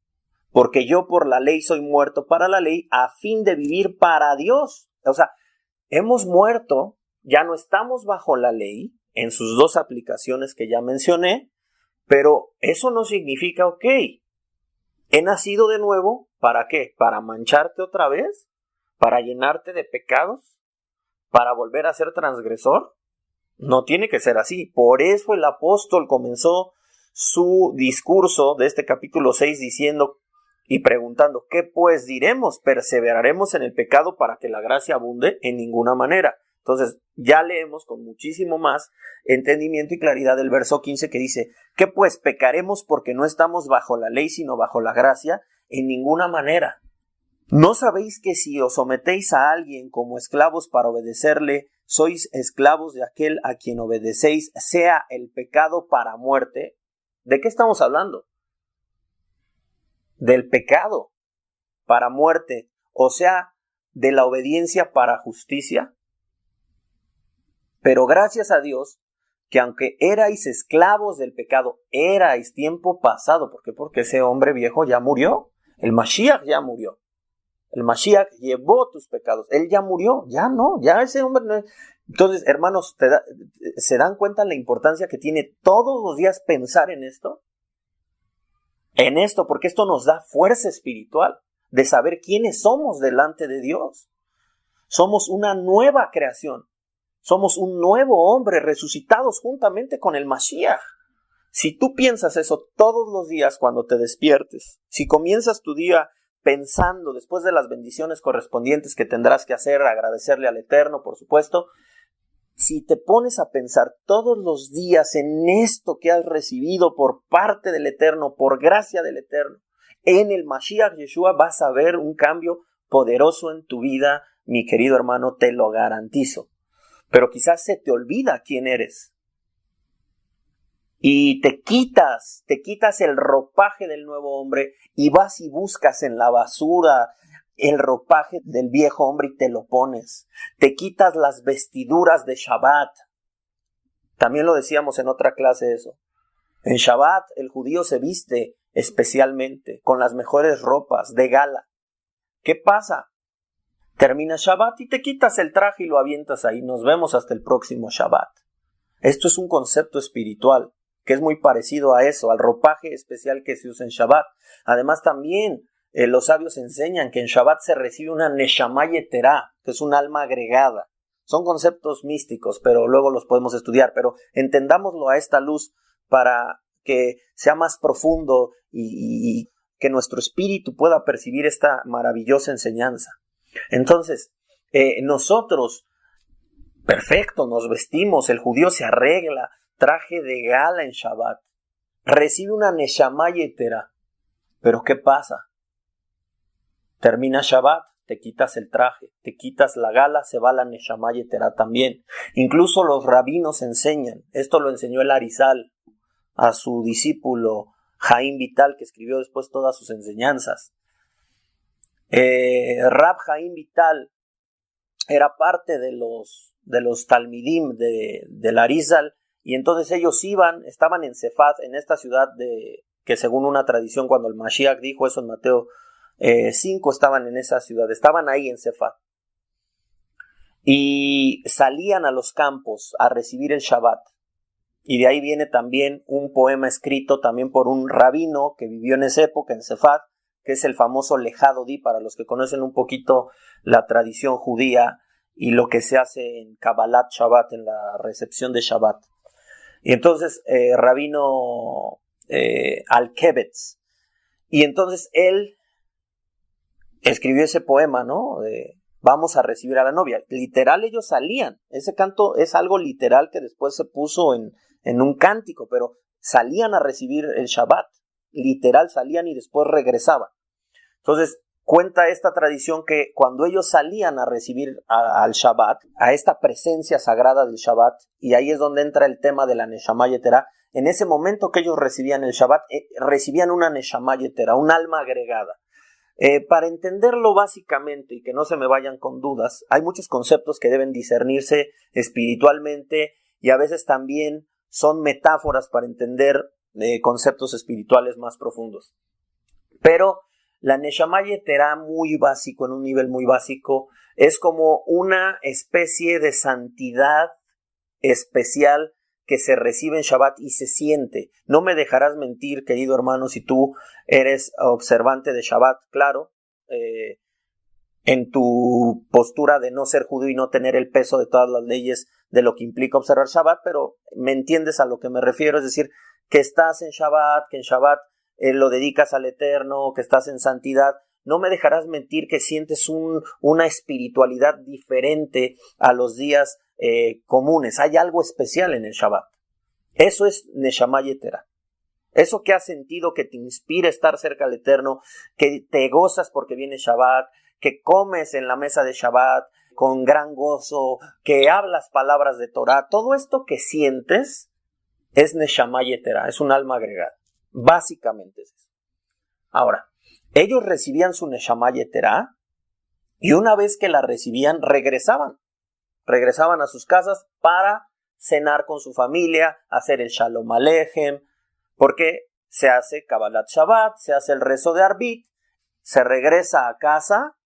Speaker 1: Porque yo por la ley soy muerto para la ley, a fin de vivir para Dios. O sea, hemos muerto, ya no estamos bajo la ley, en sus dos aplicaciones que ya mencioné, pero eso no significa, ok, he nacido de nuevo, ¿para qué? ¿Para mancharte otra vez? ¿Para llenarte de pecados? ¿Para volver a ser transgresor? No tiene que ser así. Por eso el apóstol comenzó su discurso de este capítulo 6 diciendo y preguntando, ¿qué pues diremos? ¿Perseveraremos en el pecado para que la gracia abunde? En ninguna manera. Entonces, ya leemos con muchísimo más entendimiento y claridad el verso 15 que dice, ¿qué pues? ¿Pecaremos porque no estamos bajo la ley sino bajo la gracia? En ninguna manera. ¿No sabéis que si os sometéis a alguien como esclavos para obedecerle, sois esclavos de aquel a quien obedecéis, sea el pecado para muerte? ¿De qué estamos hablando? Del pecado para muerte, o sea, de la obediencia para justicia. Pero gracias a Dios, que aunque erais esclavos del pecado, erais tiempo pasado. ¿Por qué? Porque ese hombre viejo ya murió. El Mashiach ya murió. El Mashiach llevó tus pecados. Él ya murió. Ya no. Ya ese hombre no. Entonces, hermanos, ¿se dan cuenta la importancia que tiene todos los días pensar en esto? En esto, porque esto nos da fuerza espiritual de saber quiénes somos delante de Dios. Somos una nueva creación. Somos un nuevo hombre resucitados juntamente con el Mashiach. Si tú piensas eso todos los días cuando te despiertes, si comienzas tu día pensando después de las bendiciones correspondientes que tendrás que hacer, agradecerle al Eterno, por supuesto, si te pones a pensar todos los días en esto que has recibido por parte del Eterno, por gracia del Eterno, en el Mashiach Yeshua vas a ver un cambio poderoso en tu vida, mi querido hermano, te lo garantizo. Pero quizás se te olvida quién eres. Y te quitas el ropaje del nuevo hombre y vas y buscas en la basura el ropaje del viejo hombre y te lo pones. Te quitas las vestiduras de Shabbat. También lo decíamos en otra clase eso. En Shabbat el judío se viste especialmente con las mejores ropas de gala. ¿Qué pasa? Termina Shabbat y te quitas el traje y lo avientas ahí. Nos vemos hasta el próximo Shabbat. Esto es un concepto espiritual que es muy parecido a eso, al ropaje especial que se usa en Shabbat. Además también los sabios enseñan que en Shabbat se recibe una Neshama Yeterá, que es un alma agregada. Son conceptos místicos, pero luego los podemos estudiar. Pero entendámoslo a esta luz para que sea más profundo y que nuestro espíritu pueda percibir esta maravillosa enseñanza. Entonces, nosotros, perfecto, nos vestimos, el judío se arregla, traje de gala en Shabbat, recibe una Neshama Yeterá. Pero ¿qué pasa? Termina Shabbat te quitas el traje, te quitas la gala, se va la Neshama Yetera también. Incluso los rabinos enseñan, esto lo enseñó el Arizal a su discípulo Jaim Vital, que escribió después todas sus enseñanzas. Rab Jaim Vital era parte de los Talmidim del Arizal, y entonces ellos estaban en Sefat, en esta ciudad que según una tradición, cuando el Mashiach dijo eso en Mateo 5, estaban en esa ciudad, estaban ahí en Sefat. Y salían a los campos a recibir el Shabbat. Y de ahí viene también un poema escrito también por un rabino que vivió en esa época, en Sefat, que es el famoso Lejadodi, para los que conocen un poquito la tradición judía y lo que se hace en Kabbalat Shabbat, en la recepción de Shabbat. Y entonces, rabino Al-Kebetz, y entonces él escribió ese poema, ¿no? Vamos a recibir a la novia. Literal, ellos salían. Ese canto es algo literal que después se puso en un cántico, pero salían a recibir el Shabbat. Literal, salían y después regresaban. Entonces, cuenta esta tradición que cuando ellos salían a recibir al Shabbat, a esta presencia sagrada del Shabbat, y ahí es donde entra el tema de la Neshama Yetera, en ese momento que ellos recibían el Shabbat, recibían una Neshama Yetera, un alma agregada. Para entenderlo básicamente y que no se me vayan con dudas, hay muchos conceptos que deben discernirse espiritualmente y a veces también son metáforas para entender conceptos espirituales más profundos. Pero la Neshama Yetera, muy básico, en un nivel muy básico, es como una especie de santidad especial que se recibe en Shabbat y se siente. No me dejarás mentir, querido hermano, si tú eres observante de Shabbat, claro, en tu postura de no ser judío y no tener el peso de todas las leyes de lo que implica observar Shabbat, pero me entiendes a lo que me refiero, es decir, que estás en Shabbat, que en Shabbat lo dedicas al Eterno, que estás en santidad. No me dejarás mentir que sientes una espiritualidad diferente a los días comunes. Hay algo especial en el Shabbat. Eso es Neshama Yetera. Eso que has sentido, que te inspira estar cerca del Eterno, que te gozas porque viene Shabbat, que comes en la mesa de Shabbat con gran gozo, que hablas palabras de Torah. Todo esto que sientes es Neshama Yetera, es un alma agregada. Básicamente es eso. Ahora, ellos recibían su Neshama Yetera y una vez que la recibían, regresaban a sus casas para cenar con su familia, hacer el Shalom Aleichem, porque se hace Kabbalat Shabbat, se hace el rezo de Arbit, se regresa a casa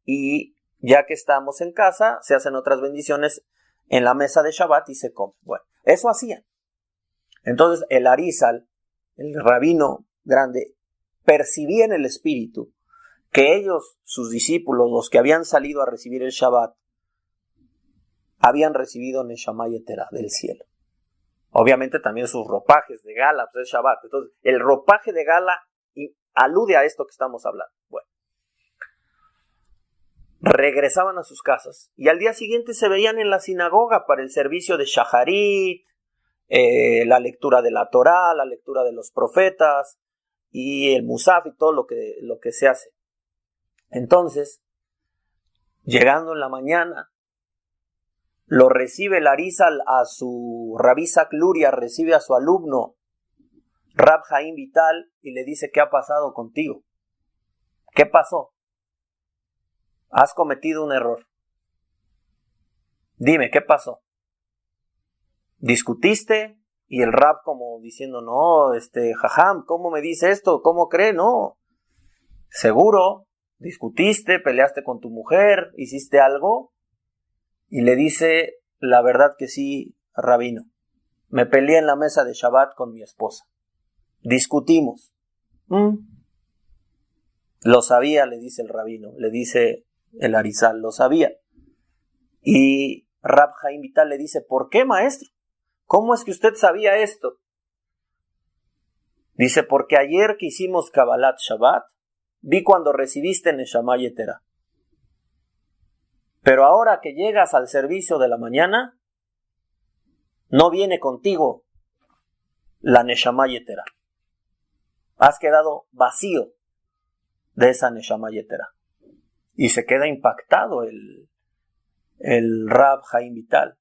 Speaker 1: y ya que estamos en casa, se hacen otras bendiciones en la mesa de Shabbat y se come. Bueno, eso hacían. Entonces el Arizal, el rabino grande, percibía en el espíritu que ellos, sus discípulos, los que habían salido a recibir el Shabbat, habían recibido Neshama Yetera del cielo. Obviamente también sus ropajes de gala, pues es Shabbat. Entonces, el ropaje de gala alude a esto que estamos hablando. Bueno, regresaban a sus casas y al día siguiente se veían en la sinagoga para el servicio de Shaharit, la lectura de la Torá, la lectura de los profetas y el Musaf y todo lo que se hace. Entonces, llegando en la mañana, lo recibe el Arizal a su Rabí Isaac Luria, recibe a su alumno Rab Jaim Vital y le dice: ¿qué ha pasado contigo? ¿Qué pasó? Has cometido un error. Dime, ¿qué pasó? ¿Discutiste? Y el Rab como diciendo: no, Jajam, ¿cómo me dice esto? ¿Cómo cree? No. ¿Seguro? ¿Discutiste? ¿Peleaste con tu mujer? ¿Hiciste algo? Y le dice: la verdad que sí, rabino. Me peleé en la mesa de Shabbat con mi esposa. Discutimos. Lo sabía, le dice el rabino, le dice el Arizal, lo sabía. Y Rab Jaim Vital le dice: ¿por qué, maestro? ¿Cómo es que usted sabía esto? Dice: porque ayer que hicimos Kabbalat Shabbat, vi cuando recibiste Neshama Yetera. Pero ahora que llegas al servicio de la mañana, no viene contigo la Neshama Yetera. Has quedado vacío de esa Neshama Yetera. Y se queda impactado el Rab Haim Vital.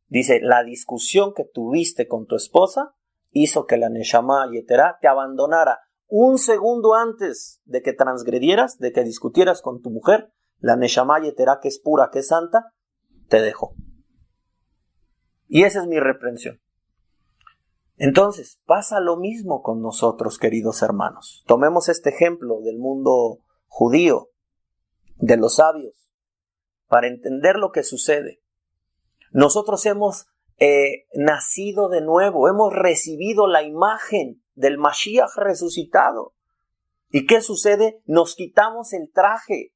Speaker 1: Dice, la discusión que tuviste con tu esposa hizo que la Neshama Yeterá te abandonara. Un segundo antes de que transgredieras, de que discutieras con tu mujer, la Neshama Yeterá, que es pura, que es santa, te dejó. Y esa es mi reprensión. Entonces, pasa lo mismo con nosotros, queridos hermanos. Tomemos este ejemplo del mundo judío, de los sabios, para entender lo que sucede. Nosotros hemos nacido de nuevo, hemos recibido la imagen del Mashiach resucitado. ¿Y qué sucede? Nos quitamos el traje,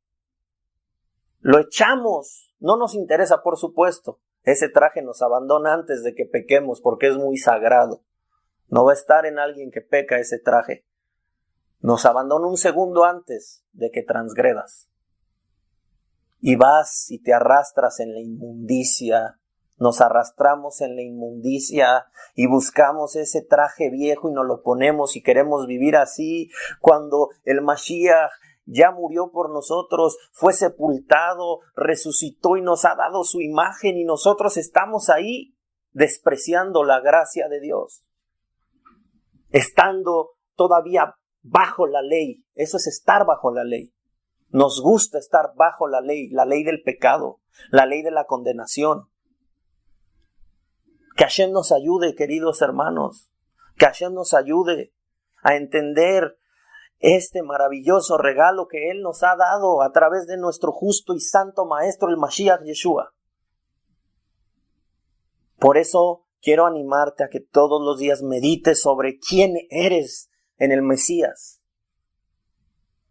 Speaker 1: lo echamos, no nos interesa, por supuesto. Ese traje nos abandona antes de que pequemos porque es muy sagrado. No va a estar en alguien que peca ese traje. Nos abandona un segundo antes de que transgredas. Y vas y te arrastras en la inmundicia. Nos arrastramos en la inmundicia y buscamos ese traje viejo y nos lo ponemos y queremos vivir así cuando el Mashiach ya murió por nosotros, fue sepultado, resucitó y nos ha dado su imagen y nosotros estamos ahí despreciando la gracia de Dios, estando todavía bajo la ley. Eso es estar bajo la ley. Nos gusta estar bajo la ley del pecado, la ley de la condenación. Que Hashem nos ayude, queridos hermanos, que Hashem nos ayude a entender este maravilloso regalo que Él nos ha dado a través de nuestro justo y santo Maestro, el Mashiach Yeshua. Por eso quiero animarte a que todos los días medites sobre quién eres en el Mesías.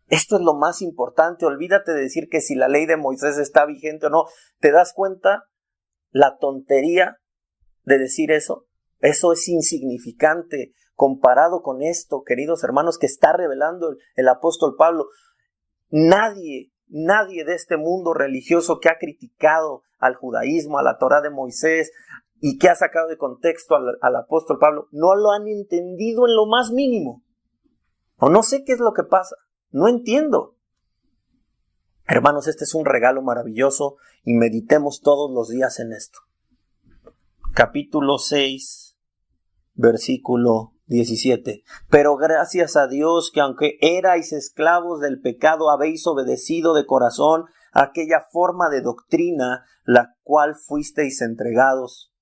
Speaker 1: Esto es lo más importante. Olvídate de decir que si la ley de Moisés está vigente o no. ¿Te das cuenta la tontería de decir eso? Eso es insignificante comparado con esto, queridos hermanos, que está revelando el apóstol Pablo. Nadie de este mundo religioso que ha criticado al judaísmo, a la Torá de Moisés y que ha sacado de contexto al apóstol Pablo, no lo han entendido en lo más mínimo. O no sé qué es lo que pasa. No entiendo. Hermanos, este es un regalo maravilloso y meditemos todos los días en esto. Capítulo 6, versículo 17. Pero gracias a Dios que aunque erais esclavos del pecado, habéis obedecido de corazón a aquella forma de doctrina, la cual fuisteis entregados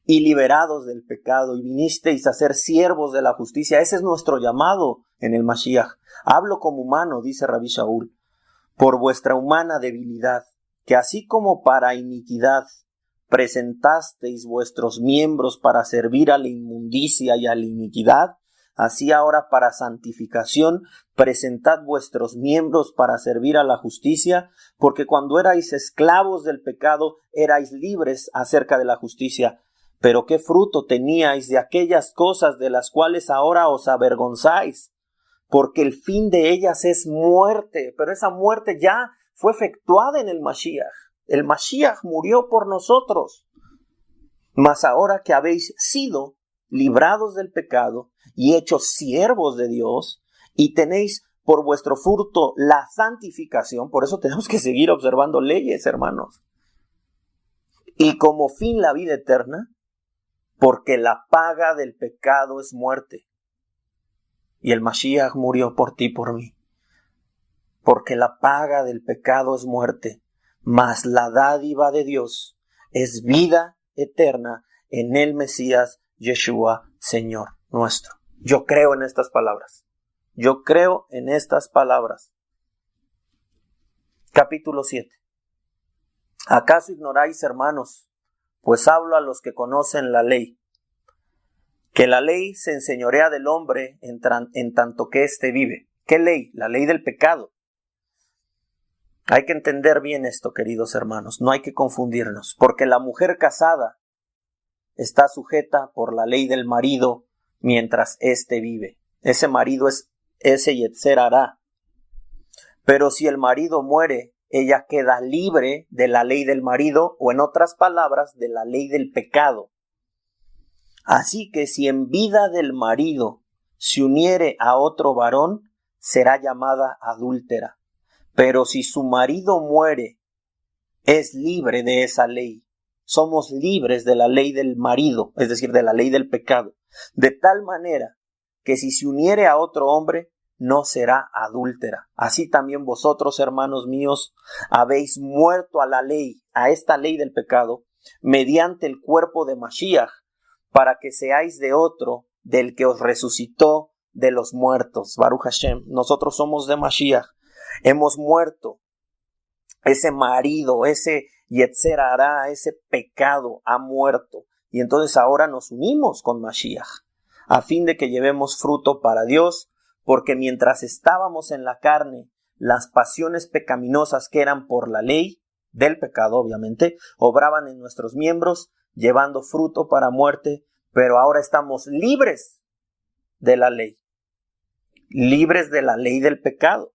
Speaker 1: y liberados del pecado y vinisteis a ser siervos de la justicia. Ese es nuestro llamado en el Mashiach. Hablo como humano, dice Rabbi Shaul, por vuestra humana debilidad, que así como para iniquidad presentasteis vuestros miembros para servir a la inmundicia y a la iniquidad, así ahora para santificación presentad vuestros miembros para servir a la justicia, porque cuando erais esclavos del pecado erais libres acerca de la justicia. Pero qué fruto teníais de aquellas cosas de las cuales ahora os avergonzáis, porque el fin de ellas es muerte, pero esa muerte ya fue efectuada en el Mashiach. El Mashiach murió por nosotros. Mas ahora que habéis sido librados del pecado y hechos siervos de Dios, y tenéis por vuestro fruto la santificación, por eso tenemos que seguir observando leyes, hermanos, y como fin la vida eterna, porque la paga del pecado es muerte. Y el Mashiach murió por ti y por mí. Porque la paga del pecado es muerte, mas la dádiva de Dios es vida eterna en el Mesías Yeshua, Señor nuestro. Yo creo en estas palabras. Yo creo en estas palabras. Capítulo 7. ¿Acaso ignoráis, hermanos? Pues hablo a los que conocen la ley, que la ley se enseñorea del hombre en tanto que éste vive. ¿Qué ley? La ley del pecado. Hay que entender bien esto, queridos hermanos, no hay que confundirnos, porque la mujer casada está sujeta por la ley del marido mientras éste vive. Ese marido es ese Yetzer Hará. Pero si el marido muere, ella queda libre de la ley del marido, o en otras palabras, de la ley del pecado. Así que si en vida del marido se uniere a otro varón, será llamada adúltera. pero si su marido muere, es libre de esa ley. Somos libres de la ley del marido, es decir, de la ley del pecado, de tal manera que si se uniere a otro hombre, no será adúltera. Así también vosotros, hermanos míos, habéis muerto a la ley, a esta ley del pecado, mediante el cuerpo de Mashiach, para que seáis de otro, del que os resucitó de los muertos. Baruch Hashem, nosotros somos de Mashiach, hemos muerto. Ese marido, ese Yetzer Hará, ese pecado ha muerto. Y entonces ahora nos unimos con Mashiach, a fin de que llevemos fruto para Dios, porque mientras estábamos en la carne, las pasiones pecaminosas que eran por la ley, del pecado obviamente, obraban en nuestros miembros, llevando fruto para muerte, pero ahora estamos libres de la ley del pecado,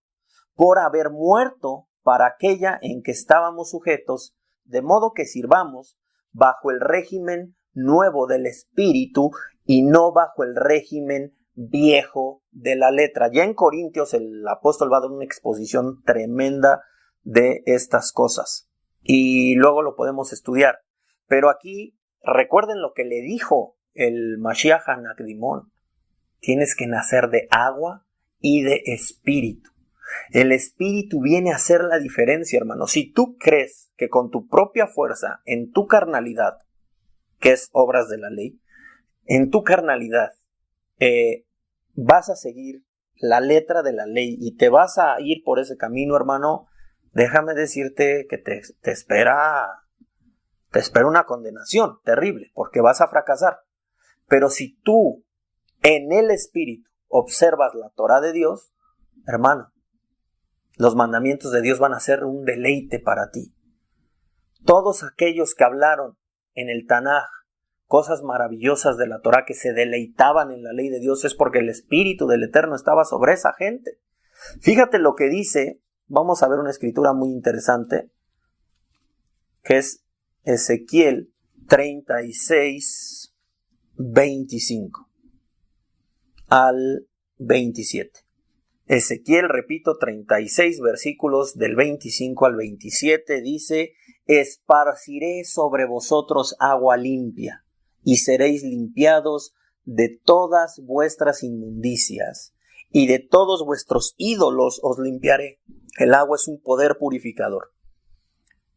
Speaker 1: por haber muerto para aquella en que estábamos sujetos, de modo que sirvamos bajo el régimen nuevo del espíritu y no bajo el régimen viejo de la letra. Ya en Corintios el apóstol va a dar una exposición tremenda de estas cosas y luego lo podemos estudiar. Pero aquí recuerden lo que le dijo el Mashiach a Nacdimón: tienes que nacer de agua y de espíritu. El espíritu viene a hacer la diferencia, hermano. Si tú crees que con tu propia fuerza, en tu carnalidad, que es obras de la ley, en tu carnalidad vas a seguir la letra de la ley y te vas a ir por ese camino, hermano, déjame decirte que te espera una condenación terrible, porque vas a fracasar. Pero si tú en el espíritu observas la Torah de Dios, hermano, los mandamientos de Dios van a ser un deleite para ti. Todos aquellos que hablaron en el Tanaj cosas maravillosas de la Torah, que se deleitaban en la ley de Dios, es porque el Espíritu del Eterno estaba sobre esa gente. Fíjate lo que dice, vamos a ver una escritura muy interesante, que es Ezequiel 36, 25 al 27. Ezequiel, repito, 36 versículos del 25 al 27, dice: esparciré sobre vosotros agua limpia, y seréis limpiados de todas vuestras inmundicias, y de todos vuestros ídolos os limpiaré. El agua es un poder purificador.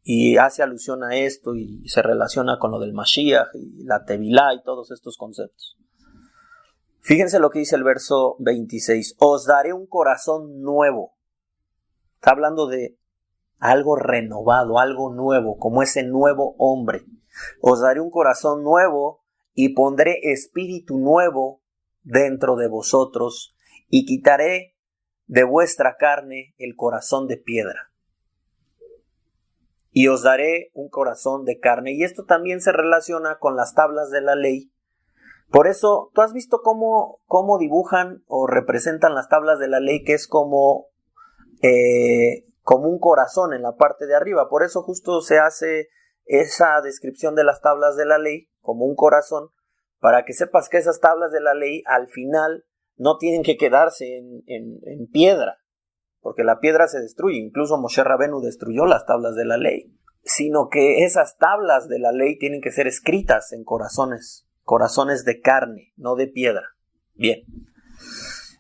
Speaker 1: Y hace alusión a esto y se relaciona con lo del Mashiach y la Tevilá y todos estos conceptos. Fíjense lo que dice el verso 26. Os daré un corazón nuevo. Está hablando de algo renovado, algo nuevo, como ese nuevo hombre. Os daré un corazón nuevo y pondré espíritu nuevo dentro de vosotros y quitaré de vuestra carne el corazón de piedra. Y os daré un corazón de carne. Y esto también se relaciona con las tablas de la ley. Por eso, ¿tú has visto cómo dibujan o representan las tablas de la ley? Que es como un corazón en la parte de arriba. Por eso justo se hace esa descripción de las tablas de la ley como un corazón, para que sepas que esas tablas de la ley al final no tienen que quedarse en piedra, porque la piedra se destruye. Incluso Moshe Rabenu destruyó las tablas de la ley, sino que esas tablas de la ley tienen que ser escritas en corazones de carne, no de piedra. Bien.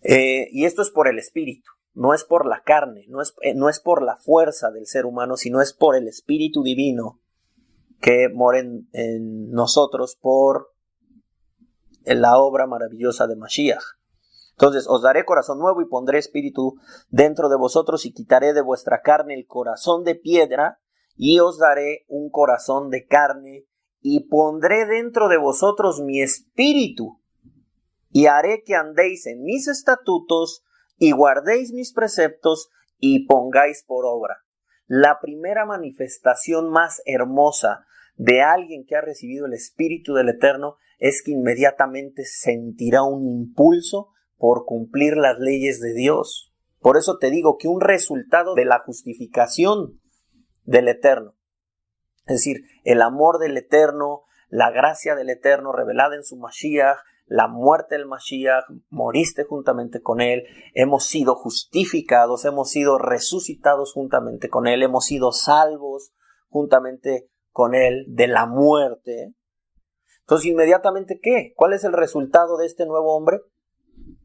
Speaker 1: Y esto es por el espíritu, no es por la carne, no es por la fuerza del ser humano, sino es por el espíritu divino que mora en nosotros por la obra maravillosa de Mashiach. Entonces, os daré corazón nuevo y pondré espíritu dentro de vosotros y quitaré de vuestra carne el corazón de piedra y os daré un corazón de carne y pondré dentro de vosotros mi espíritu y haré que andéis en mis estatutos y guardéis mis preceptos y pongáis por obra. La primera manifestación más hermosa de alguien que ha recibido el Espíritu del Eterno es que inmediatamente sentirá un impulso por cumplir las leyes de Dios. Por eso te digo que un resultado de la justificación del Eterno, es decir, el amor del Eterno, la gracia del Eterno revelada en su Mashiach, la muerte del Mashiach, moriste juntamente con Él, hemos sido justificados, hemos sido resucitados juntamente con Él, hemos sido salvos juntamente con Él de la muerte. Entonces, inmediatamente, ¿qué? ¿Cuál es el resultado de este nuevo hombre?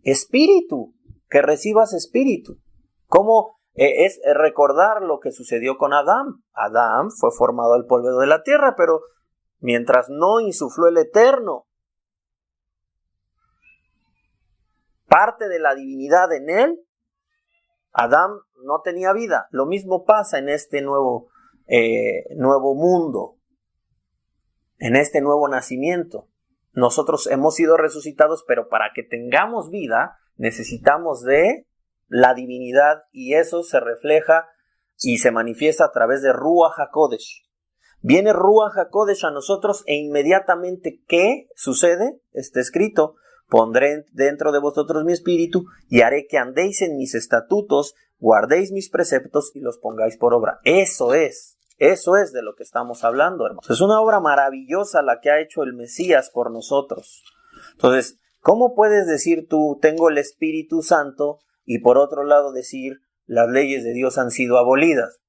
Speaker 1: Espíritu, que recibas espíritu. ¿Cómo? Es recordar lo que sucedió con Adán. Adán fue formado del polvo de la tierra, pero mientras no insufló el Eterno parte de la divinidad en él, Adán no tenía vida. Lo mismo pasa en este nuevo mundo, en este nuevo nacimiento. Nosotros hemos sido resucitados, pero para que tengamos vida necesitamos de la divinidad, y eso se refleja y se manifiesta a través de Ruach HaKodesh. Viene Ruach HaKodesh a nosotros e inmediatamente, ¿qué sucede? Está escrito: pondré dentro de vosotros mi espíritu y haré que andéis en mis estatutos, guardéis mis preceptos y los pongáis por obra. Eso es de lo que estamos hablando, hermanos. Es una obra maravillosa la que ha hecho el Mesías por nosotros. Entonces, ¿cómo puedes decir tú, tengo el Espíritu Santo, y por otro lado decir, las leyes de Dios han sido abolidas?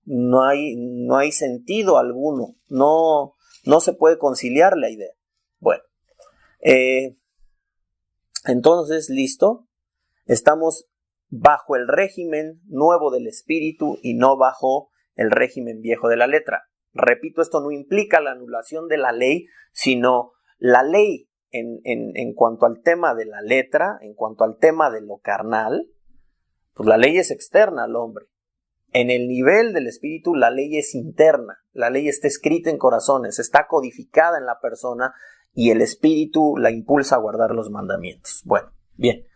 Speaker 1: No hay sentido alguno. No se puede conciliar la idea. Bueno, entonces, listo. Estamos bajo el régimen nuevo del Espíritu y no bajo el régimen viejo de la letra. Repito, esto no implica la anulación de la ley, sino la ley en cuanto al tema de la letra, en cuanto al tema de lo carnal, pues la ley es externa al hombre. En el nivel del espíritu, la ley es interna. La ley está escrita en corazones, está codificada en la persona, y el espíritu la impulsa a guardar los mandamientos. Bueno, bien.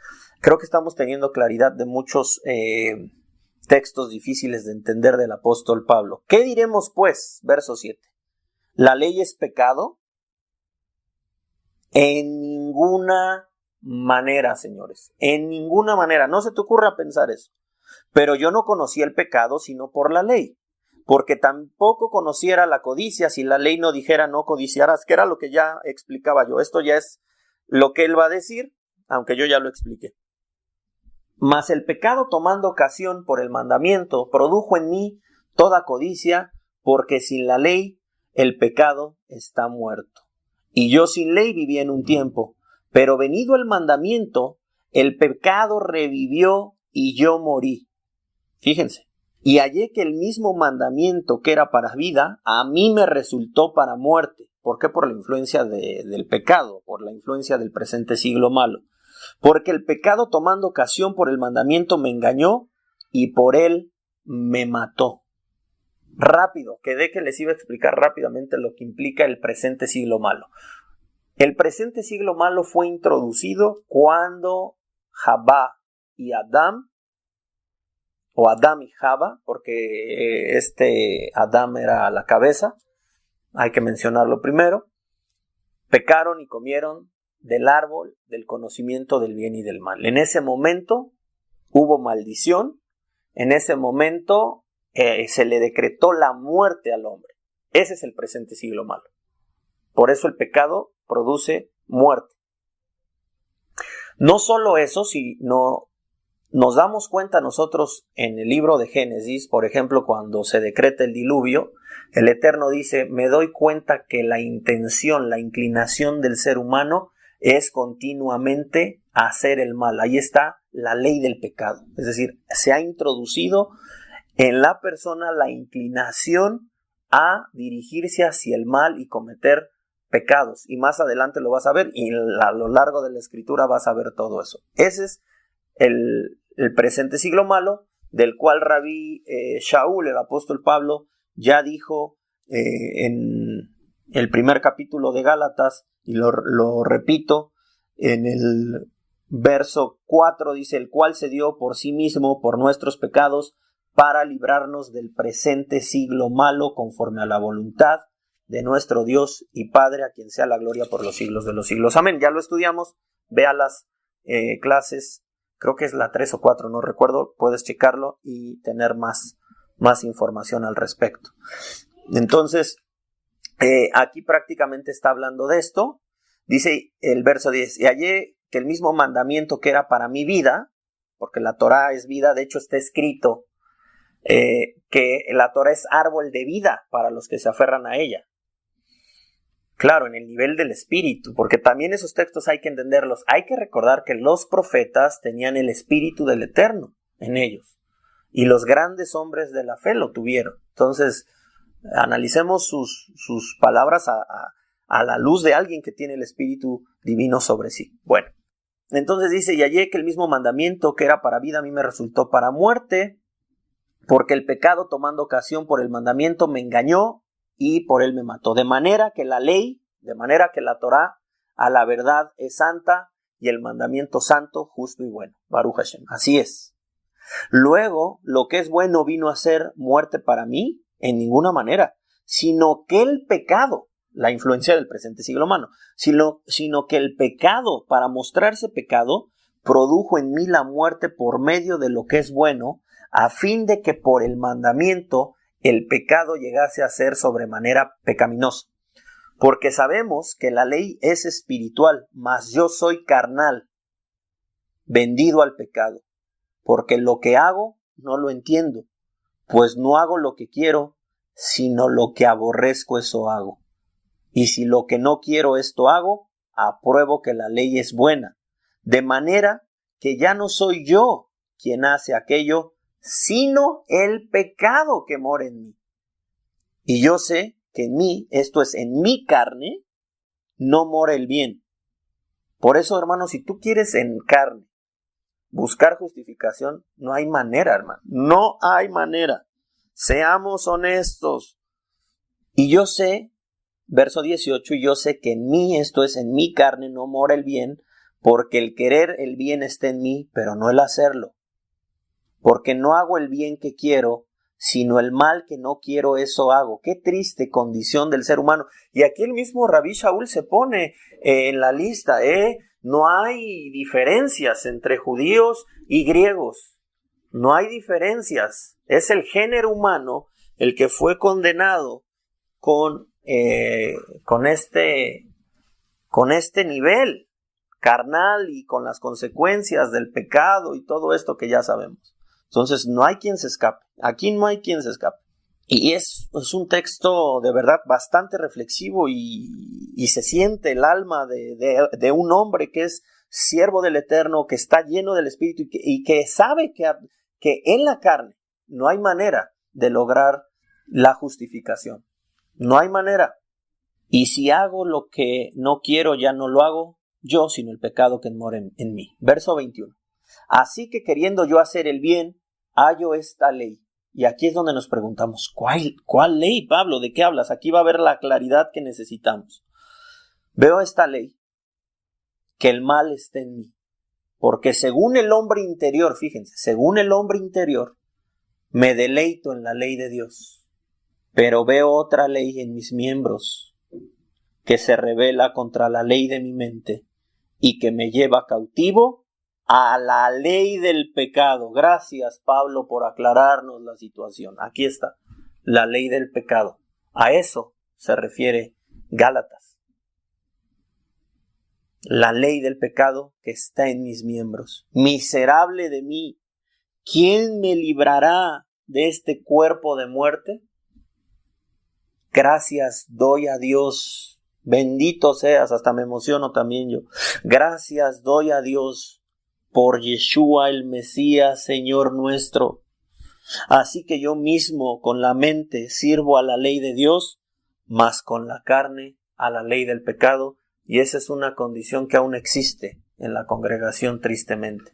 Speaker 1: Creo que estamos teniendo claridad de muchos textos difíciles de entender del apóstol Pablo. ¿Qué diremos pues? Verso 7. ¿La ley es pecado? En ninguna manera, señores. En ninguna manera. No se te ocurra pensar eso. Pero yo no conocía el pecado sino por la ley, porque tampoco conociera la codicia si la ley no dijera no codiciarás, que era lo que ya explicaba yo. Esto ya es lo que él va a decir, aunque yo ya lo expliqué. Mas el pecado, tomando ocasión por el mandamiento, produjo en mí toda codicia, porque sin la ley el pecado está muerto. Y yo sin ley viví en un tiempo, pero venido el mandamiento, el pecado revivió y yo morí. Fíjense. Y hallé que el mismo mandamiento que era para vida, a mí me resultó para muerte. ¿Por qué? Por la influencia del pecado, por la influencia del presente siglo malo. Porque el pecado, tomando ocasión por el mandamiento, me engañó y por él me mató. Rápido, quedé que les iba a explicar rápidamente lo que implica el presente siglo malo. El presente siglo malo fue introducido cuando Jabá y Adán, o Adán y Jabá, porque Adán era la cabeza, hay que mencionarlo primero, pecaron y comieron del árbol del conocimiento del bien y del mal. En ese momento hubo maldición, en ese momento se le decretó la muerte al hombre. Ese es el presente siglo malo. Por eso el pecado produce muerte. No solo eso, sino nos damos cuenta nosotros en el libro de Génesis, por ejemplo, cuando se decreta el diluvio, el Eterno dice, me doy cuenta que la intención, la inclinación del ser humano es continuamente hacer el mal. Ahí está la ley del pecado. Es decir, se ha introducido en la persona la inclinación a dirigirse hacia el mal y cometer pecados. Y más adelante lo vas a ver, y a lo largo de la escritura vas a ver todo eso. Ese es el presente siglo malo, del cual Rabí Shaul, el apóstol Pablo, ya dijo en el primer capítulo de Gálatas, y lo repito, en el verso 4 dice, el cual se dio por sí mismo por nuestros pecados para librarnos del presente siglo malo conforme a la voluntad de nuestro Dios y Padre, a quien sea la gloria por los siglos de los siglos. Amén. Ya lo estudiamos, ve a las clases, creo que es la 3 o 4, no recuerdo, puedes checarlo y tener más información al respecto. Entonces, aquí prácticamente está hablando de esto, Dice el verso 10, y hallé que el mismo mandamiento que era para mi vida, porque la Torá es vida, de hecho está escrito que la Torá es árbol de vida para los que se aferran a ella. Claro, en el nivel del espíritu, porque también esos textos hay que entenderlos. Hay que recordar que los profetas tenían el espíritu del Eterno en ellos, y los grandes hombres de la fe lo tuvieron. Entonces, analicemos sus palabras a la luz de alguien que tiene el espíritu divino sobre sí. Bueno, entonces dice, y hallé que el mismo mandamiento que era para vida a mí me resultó para muerte, porque el pecado tomando ocasión por el mandamiento me engañó y por él me mató. De manera que la ley, de manera que la Torá a la verdad es santa y el mandamiento santo, justo y bueno. Baruch Hashem. Así es. Luego, lo que es bueno vino a ser muerte para mí en ninguna manera, sino que el pecado, la influencia del presente siglo humano, sino que el pecado, para mostrarse pecado, produjo en mí la muerte por medio de lo que es bueno, a fin de que por el mandamiento el pecado llegase a ser sobremanera pecaminoso. Porque sabemos que la ley es espiritual, mas yo soy carnal, vendido al pecado. Porque lo que hago no lo entiendo, pues no hago lo que quiero, sino lo que aborrezco eso hago. Y si lo que no quiero esto hago, apruebo que la ley es buena. De manera que ya no soy yo quien hace aquello, sino el pecado que mora en mí. Y yo sé que en mí, esto es, en mi carne, no mora el bien. Por eso, hermano, si tú quieres en carne buscar justificación, no hay manera, hermano. No hay manera. Seamos honestos. Y yo sé, verso 18, y yo sé que en mí, esto es, en mi carne, no mora el bien, porque el querer el bien está en mí, pero no el hacerlo. Porque no hago el bien que quiero, sino el mal que no quiero, eso hago. Qué triste condición del ser humano. Y aquí el mismo Rabí Shaul se pone en la lista, no hay diferencias entre judíos y griegos. No hay diferencias. Es el género humano el que fue condenado con este nivel carnal y con las consecuencias del pecado y todo esto que ya sabemos. Entonces no hay quien se escape. Aquí no hay quien se escape. Y es un texto de verdad bastante reflexivo y se siente el alma de un hombre que es siervo del Eterno, que está lleno del Espíritu y que sabe que en la carne no hay manera de lograr la justificación. No hay manera. Y si hago lo que no quiero, ya no lo hago yo, sino el pecado que mora en mí. Verso 21. Así que queriendo yo hacer el bien, hallo esta ley. Y aquí es donde nos preguntamos, ¿cuál ley, Pablo? ¿De qué hablas? Aquí va a haber la claridad que necesitamos. Veo esta ley, que el mal está en mí. Porque según el hombre interior, fíjense, según el hombre interior, me deleito en la ley de Dios. Pero veo otra ley en mis miembros, que se rebela contra la ley de mi mente y que me lleva cautivo a la ley del pecado. Gracias, Pablo, por aclararnos la situación. Aquí está, la ley del pecado. A eso se refiere Gálatas. La ley del pecado que está en mis miembros. Miserable de mí, ¿quién me librará de este cuerpo de muerte? Gracias doy a Dios. Bendito seas, hasta me emociono también yo. Gracias doy a Dios por Yeshua el Mesías, Señor nuestro. Así que yo mismo con la mente sirvo a la ley de Dios, mas con la carne a la ley del pecado, y esa es una condición que aún existe en la congregación tristemente.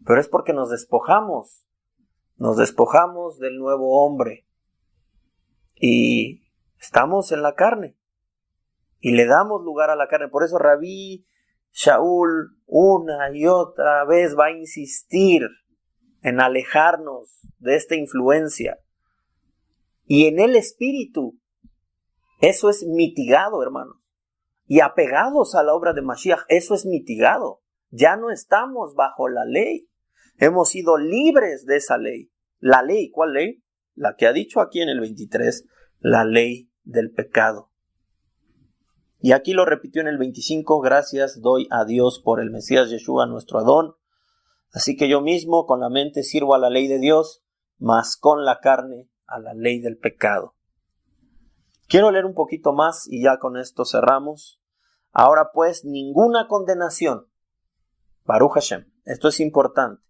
Speaker 1: Pero es porque nos despojamos del nuevo hombre y estamos en la carne y le damos lugar a la carne. Por eso Rabí Shaul una y otra vez va a insistir en alejarnos de esta influencia. Y en el espíritu, eso es mitigado, hermanos. Y apegados a la obra de Mashiach, eso es mitigado. Ya no estamos bajo la ley. Hemos sido libres de esa ley. La ley, ¿cuál ley? La que ha dicho aquí en el 23, la ley del pecado. Y aquí lo repitió en el 25, gracias doy a Dios por el Mesías Yeshua, nuestro Adón. Así que yo mismo con la mente sirvo a la ley de Dios, mas con la carne a la ley del pecado. Quiero leer un poquito más y ya con esto cerramos. Ahora pues, ninguna condenación. Baruch Hashem, esto es importante.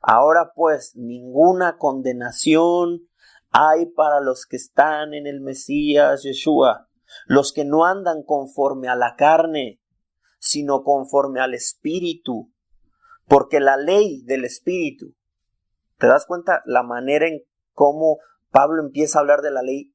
Speaker 1: Ahora pues, ninguna condenación hay para los que están en el Mesías Yeshua, los que no andan conforme a la carne, sino conforme al Espíritu. Porque la ley del Espíritu, ¿te das cuenta la manera en cómo Pablo empieza a hablar de la ley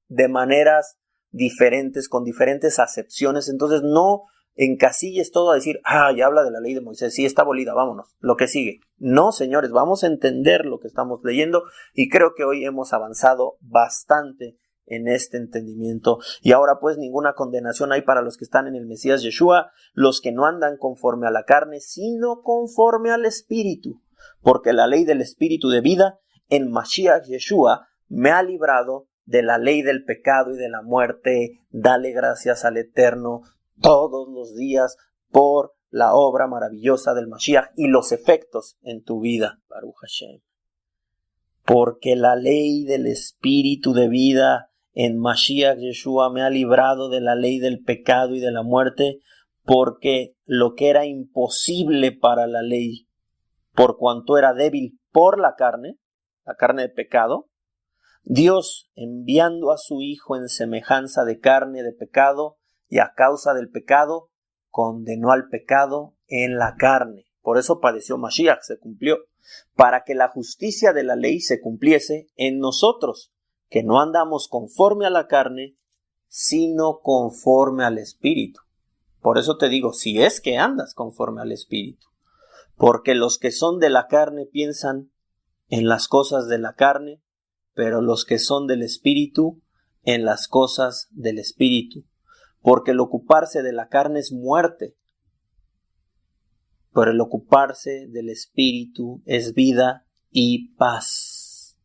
Speaker 1: de maneras diferentes, con diferentes acepciones? Entonces no encasilles todo a decir, ya habla de la ley de Moisés, sí, está abolida, vámonos, lo que sigue. No, señores, vamos a entender lo que estamos leyendo y creo que hoy hemos avanzado bastante en este entendimiento. Y ahora pues ninguna condenación hay para los que están en el Mesías Yeshua, los que no andan conforme a la carne, sino conforme al Espíritu. Porque la ley del Espíritu de vida en Mashiach Yeshua me ha librado de la ley del pecado y de la muerte. Dale gracias al Eterno todos los días por la obra maravillosa del Mashiach y los efectos en tu vida. Baruch Hashem. Porque la ley del Espíritu de vida en Mashiach Yeshua me ha librado de la ley del pecado y de la muerte, porque lo que era imposible para la ley, por cuanto era débil por la carne de pecado, Dios, enviando a su Hijo en semejanza de carne de pecado y a causa del pecado, condenó al pecado en la carne. Por eso padeció Mashiach, se cumplió, para que la justicia de la ley se cumpliese en nosotros, que no andamos conforme a la carne, sino conforme al Espíritu. Por eso te digo, si es que andas conforme al Espíritu, porque los que son de la carne piensan en las cosas de la carne, pero los que son del Espíritu, en las cosas del Espíritu. Porque el ocuparse de la carne es muerte, pero el ocuparse del Espíritu es vida y paz.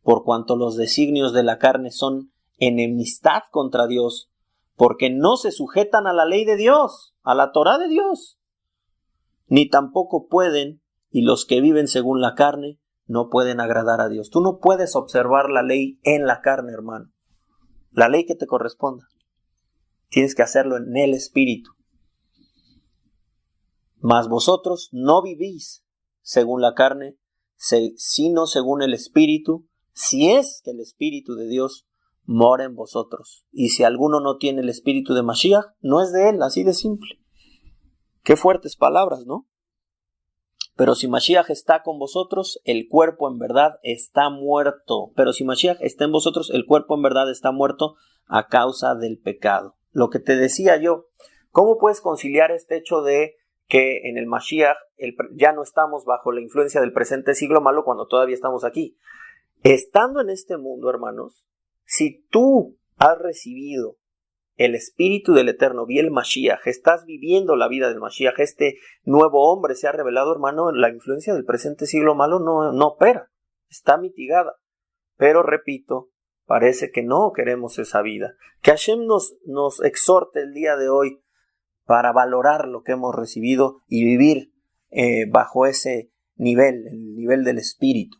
Speaker 1: Por cuanto los designios de la carne son enemistad contra Dios, porque no se sujetan a la ley de Dios, a la Torá de Dios, ni tampoco pueden, y los que viven según la carne, no pueden agradar a Dios. Tú no puedes observar la ley en la carne, hermano. La ley que te corresponda. Tienes que hacerlo en el Espíritu. Mas vosotros no vivís según la carne, sino según el Espíritu, si es que el Espíritu de Dios mora en vosotros. Y si alguno no tiene el Espíritu de Mashiach, no es de él, así de simple. Qué fuertes palabras, ¿no? Pero si Mashiach está con vosotros, el cuerpo en verdad está muerto. Pero si Mashiach está en vosotros, el cuerpo en verdad está muerto a causa del pecado. Lo que te decía yo, ¿cómo puedes conciliar este hecho de que en el Mashiach ya no estamos bajo la influencia del presente siglo malo cuando todavía estamos aquí? Estando en este mundo, hermanos, si tú has recibido el Espíritu del Eterno, vi el Mashiach, estás viviendo la vida del Mashiach, este nuevo hombre se ha revelado, hermano, la influencia del presente siglo malo no opera, está mitigada. Pero repito, parece que no queremos esa vida. Que Hashem nos exhorte el día de hoy para valorar lo que hemos recibido y vivir bajo ese nivel, el nivel del Espíritu.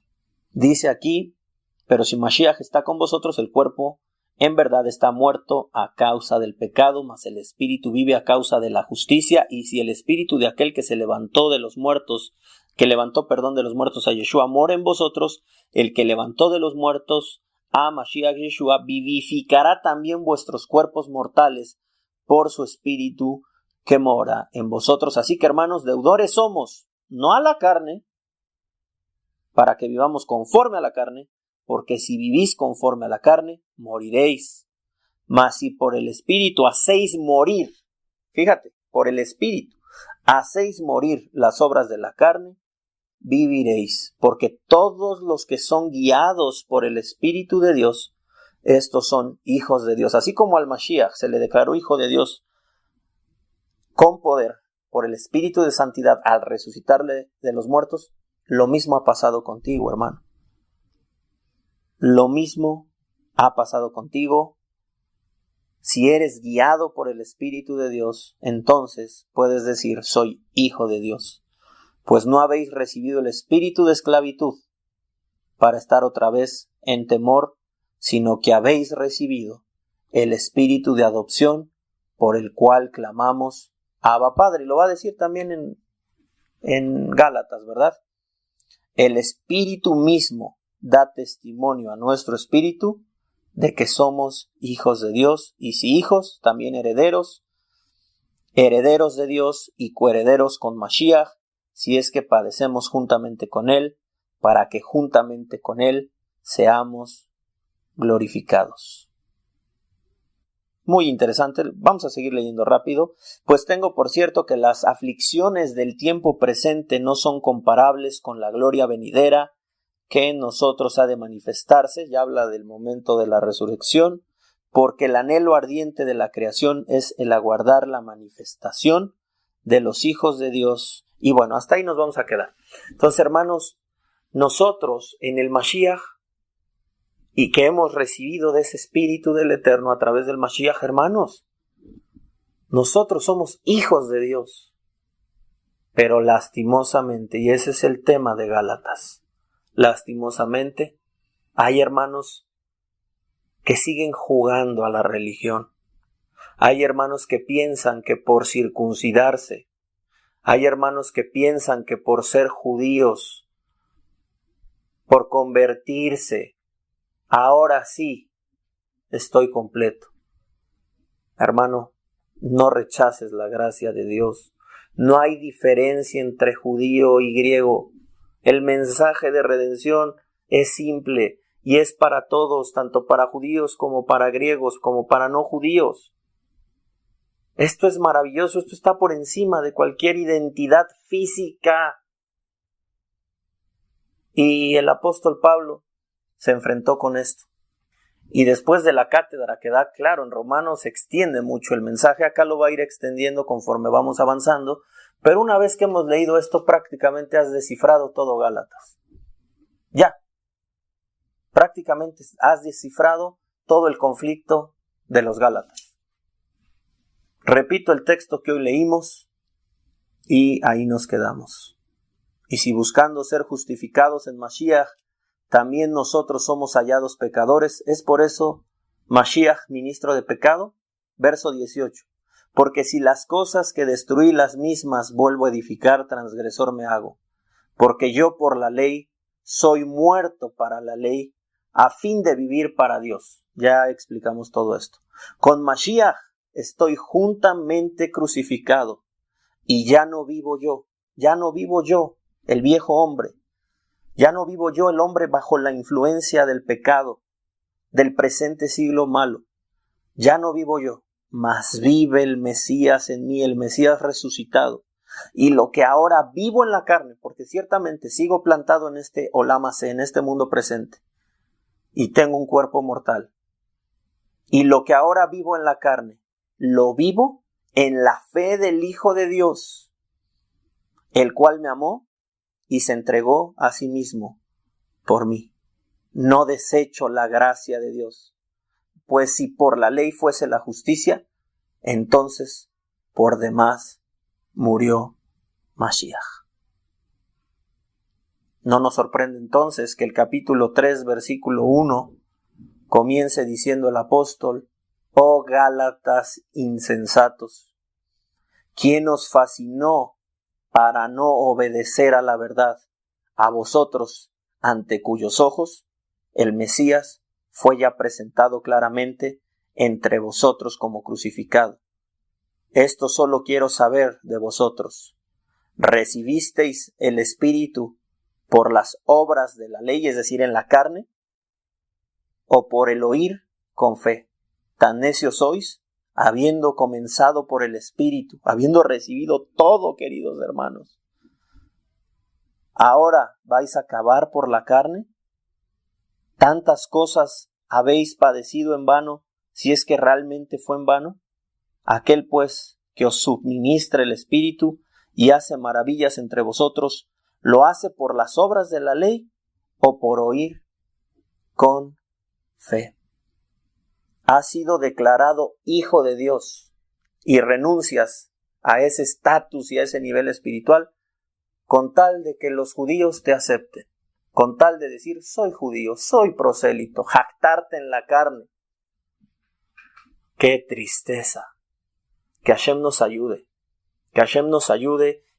Speaker 1: Dice aquí, pero si Mashiach está con vosotros, el cuerpo en verdad está muerto a causa del pecado, mas el Espíritu vive a causa de la justicia. Y si el Espíritu de aquel que levantó de los muertos a Yeshua mora en vosotros, el que levantó de los muertos a Mashiach Yeshua vivificará también vuestros cuerpos mortales por su Espíritu que mora en vosotros. Así que, hermanos, deudores somos, no a la carne, para que vivamos conforme a la carne, porque si vivís conforme a la carne, moriréis. Mas si por el Espíritu hacéis morir, fíjate, por el Espíritu hacéis morir las obras de la carne, viviréis. Porque todos los que son guiados por el Espíritu de Dios, estos son hijos de Dios. Así como al Mashiach se le declaró hijo de Dios con poder por el Espíritu de santidad al resucitarle de los muertos, lo mismo ha pasado contigo, hermano. Lo mismo ha pasado contigo Si eres guiado por el Espíritu de Dios, entonces puedes decir, soy hijo de Dios. Pues no habéis recibido el espíritu de esclavitud para estar otra vez en temor, sino que habéis recibido el espíritu de adopción por el cual clamamos, Abba Padre. Y lo va a decir también en Gálatas, ¿verdad? El Espíritu mismo da testimonio a nuestro espíritu de que somos hijos de Dios, y si hijos, también herederos, herederos de Dios y coherederos con Mashiach, si es que padecemos juntamente con Él, para que juntamente con Él seamos glorificados. Muy interesante, vamos a seguir leyendo rápido. Pues tengo por cierto que las aflicciones del tiempo presente no son comparables con la gloria venidera que en nosotros ha de manifestarse. Ya habla del momento de la resurrección, porque el anhelo ardiente de la creación es el aguardar la manifestación de los hijos de Dios. Y bueno, hasta ahí nos vamos a quedar. Entonces, hermanos, nosotros en el Mashiach, y que hemos recibido de ese Espíritu del Eterno a través del Mashiach, hermanos, nosotros somos hijos de Dios. Pero lastimosamente, y ese es el tema de Gálatas, lastimosamente, hay hermanos que siguen jugando a la religión. Hay hermanos que piensan que por circuncidarse, hay hermanos que piensan que por ser judíos, por convertirse, ahora sí estoy completo. Hermano, no rechaces la gracia de Dios. No hay diferencia entre judío y griego. El mensaje de redención es simple y es para todos, tanto para judíos como para griegos, como para no judíos. Esto es maravilloso, esto está por encima de cualquier identidad física. Y el apóstol Pablo se enfrentó con esto. Y después de la cátedra, que da claro, en Romanos se extiende mucho el mensaje, acá lo va a ir extendiendo conforme vamos avanzando, pero una vez que hemos leído esto, prácticamente has descifrado todo Gálatas. Ya, prácticamente has descifrado todo el conflicto de los Gálatas. Repito el texto que hoy leímos y ahí nos quedamos. Y si buscando ser justificados en Mashiach, también nosotros somos hallados pecadores, ¿es por eso Mashiach ministro de pecado? Verso 18. Porque si las cosas que destruí las mismas vuelvo a edificar, transgresor me hago. Porque yo por la ley soy muerto para la ley, a fin de vivir para Dios. Ya explicamos todo esto. Con Mashiach estoy juntamente crucificado, y ya no vivo yo, el viejo hombre. Ya no vivo yo, el hombre bajo la influencia del pecado, del presente siglo malo. Ya no vivo yo, mas vive el Mesías en mí, el Mesías resucitado. Y lo que ahora vivo en la carne, porque ciertamente sigo plantado en este olamase, en este mundo presente, y tengo un cuerpo mortal. Y lo que ahora vivo en la carne, lo vivo en la fe del Hijo de Dios, el cual me amó y se entregó a sí mismo por mí. No desecho la gracia de Dios, pues si por la ley fuese la justicia, entonces por demás murió Mashiach. No nos sorprende entonces que el capítulo 3, versículo 1, comience diciendo el apóstol: oh Gálatas insensatos, ¿quién os fascinó para no obedecer a la verdad, a vosotros, ante cuyos ojos el Mesías fue ya presentado claramente entre vosotros como crucificado? Esto solo quiero saber de vosotros: ¿recibisteis el Espíritu por las obras de la ley, es decir, en la carne, o por el oír con fe? Tan necios sois, habiendo comenzado por el Espíritu, habiendo recibido todo, queridos hermanos, ¿ahora vais a acabar por la carne? ¿Tantas cosas habéis padecido en vano, si es que realmente fue en vano? Aquel pues que os suministra el Espíritu y hace maravillas entre vosotros, ¿lo hace por las obras de la ley o por oír con fe? has sido declarado hijo de Dios y renuncias a ese estatus y a ese nivel espiritual con tal de que los judíos te acepten, con tal de decir soy judío, soy prosélito, jactarte en la carne. ¡Qué tristeza! Que Hashem nos ayude,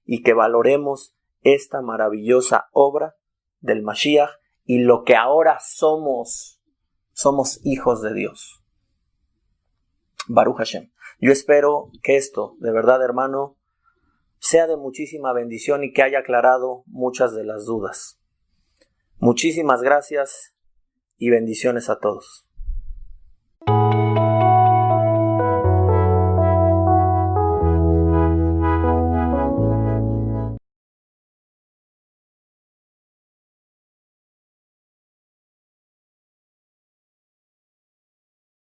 Speaker 1: y que valoremos esta maravillosa obra del Mashiach y lo que ahora somos hijos de Dios. Baruch Hashem. Yo espero que esto, de verdad, hermano, sea de muchísima bendición y que haya aclarado muchas de las dudas. Muchísimas gracias y bendiciones a todos.